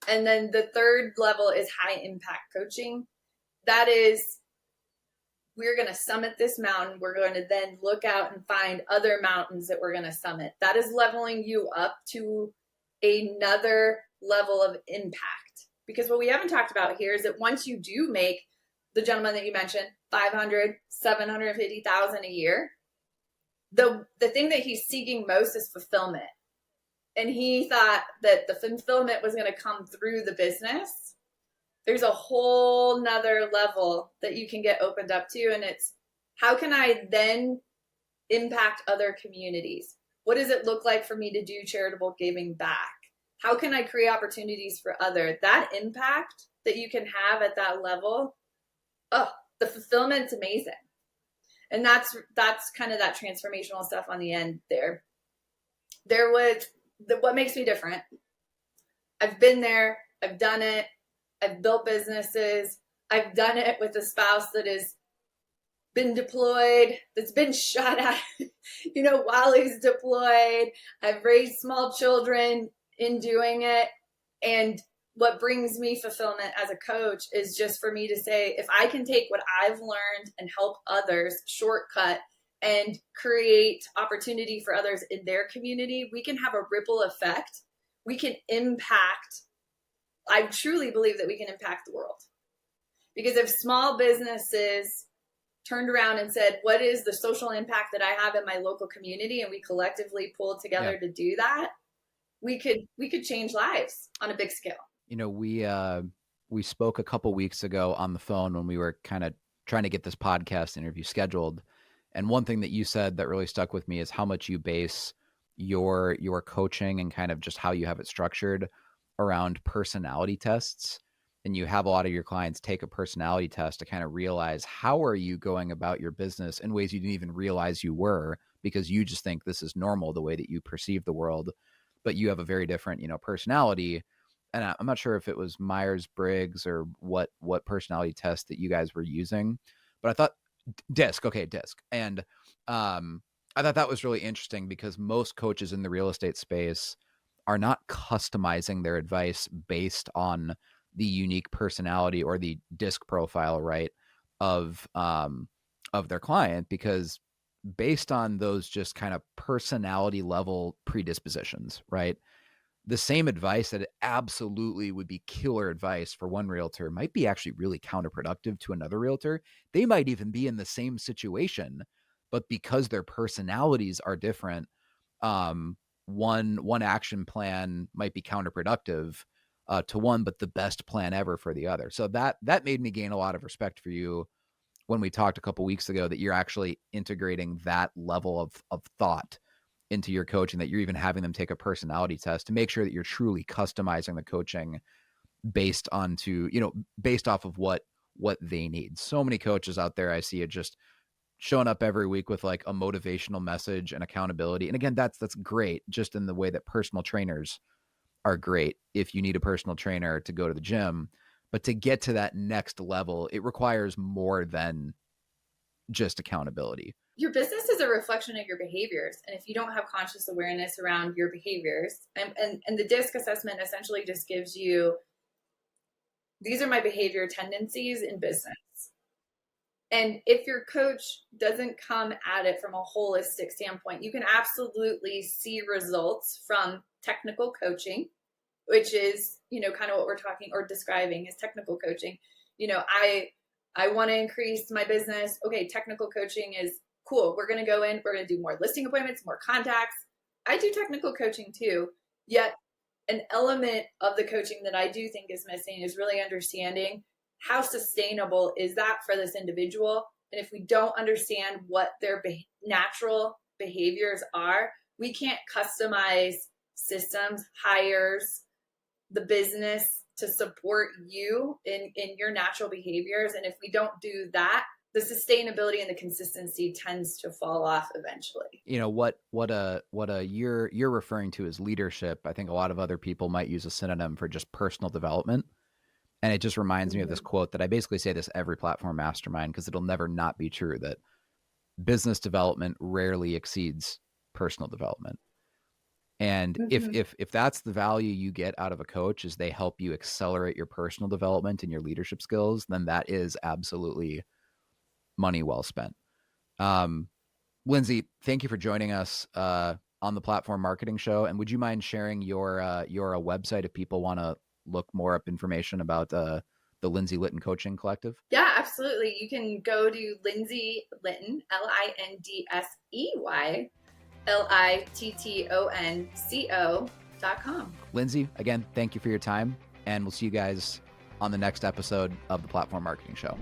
And then the third level is high impact coaching. That is, we're going to summit this mountain. We're going to then look out and find other mountains that we're going to summit. That is leveling you up to another level of impact. Because what we haven't talked about here is that once you do make the gentleman that you mentioned 500, 750,000 a year, the thing that he's seeking most is fulfillment. And he thought that the fulfillment was going to come through the business. There's a whole nother level that you can get opened up to. And it's, how can I then impact other communities? What does it look like for me to do charitable giving back? How can I create opportunities for other? That impact that you can have at that level, the fulfillment's amazing. And that's kind of that transformational stuff on the end there. There was what makes me different. I've been there, I've done it, I've built businesses, I've done it with a spouse that has been deployed, that's been shot at, while he's deployed. I've raised small children in doing it. And what brings me fulfillment as a coach is just for me to say, if I can take what I've learned and help others shortcut and create opportunity for others in their community, we can have a ripple effect. We can impact. I truly believe that we can impact the world. Because if small businesses turned around and said, what is the social impact that I have in my local community? And we collectively pulled together to do that, we could change lives on a big scale. We spoke a couple weeks ago on the phone when we were kind of trying to get this podcast interview scheduled. And one thing that you said that really stuck with me is how much you base your coaching and kind of just how you have it structured around personality tests. And you have a lot of your clients take a personality test to kind of realize how are you going about your business in ways you didn't even realize you were, because you just think this is normal, the way that you perceive the world, but you have a very different, personality. And I'm not sure if it was Myers-Briggs or what personality test that you guys were using, but I thought DISC. And I thought that was really interesting because most coaches in the real estate space are not customizing their advice based on the unique personality or the DISC profile, right, of their client, because based on those just kind of personality level predispositions, right, the same advice that absolutely would be killer advice for one realtor might be actually really counterproductive to another realtor. They might even be in the same situation, but because their personalities are different, one action plan might be counterproductive to one, but the best plan ever for the other. So that made me gain a lot of respect for you when we talked a couple weeks ago, that you're actually integrating that level of thought into your coaching, that you're even having them take a personality test to make sure that you're truly customizing the coaching based off of what they need. So many coaches out there I see it just showing up every week with like a motivational message and accountability. And again, that's great, just in the way that personal trainers are great if you need a personal trainer to go to the gym. But to get to that next level, it requires more than just accountability. Your business is a reflection of your behaviors. And if you don't have conscious awareness around your behaviors, and the DISC assessment essentially just gives you, these are my behavior tendencies in business. And if your coach doesn't come at it from a holistic standpoint, you can absolutely see results from technical coaching, which is, kind of what we're talking or describing as technical coaching. I want to increase my business. Okay, technical coaching is cool. We're going to go in, we're going to do more listing appointments, more contacts. I do technical coaching too. Yet an element of the coaching that I do think is missing is really understanding how sustainable is that for this individual. And if we don't understand what their natural behaviors are, we can't customize systems, hires, the business to support you in your natural behaviors. And if we don't do that, the sustainability and the consistency tends to fall off eventually. What you're referring to as leadership, I think a lot of other people might use a synonym for just personal development. And it just reminds me of this quote that I basically say this every platform mastermind, because it'll never not be true, that business development rarely exceeds personal development. And if that's the value you get out of a coach, is they help you accelerate your personal development and your leadership skills, then that is absolutely money well spent. Lindsey, thank you for joining us on on the Platform Marketing Show. And would you mind sharing your website if people want to look more up information about the Lindsey Litton Coaching Collective? Yeah, absolutely. You can go to Lindsey Litton, LindseyLittonCo.com. Lindsey, again, thank you for your time, and we'll see you guys on the next episode of the Platform Marketing Show.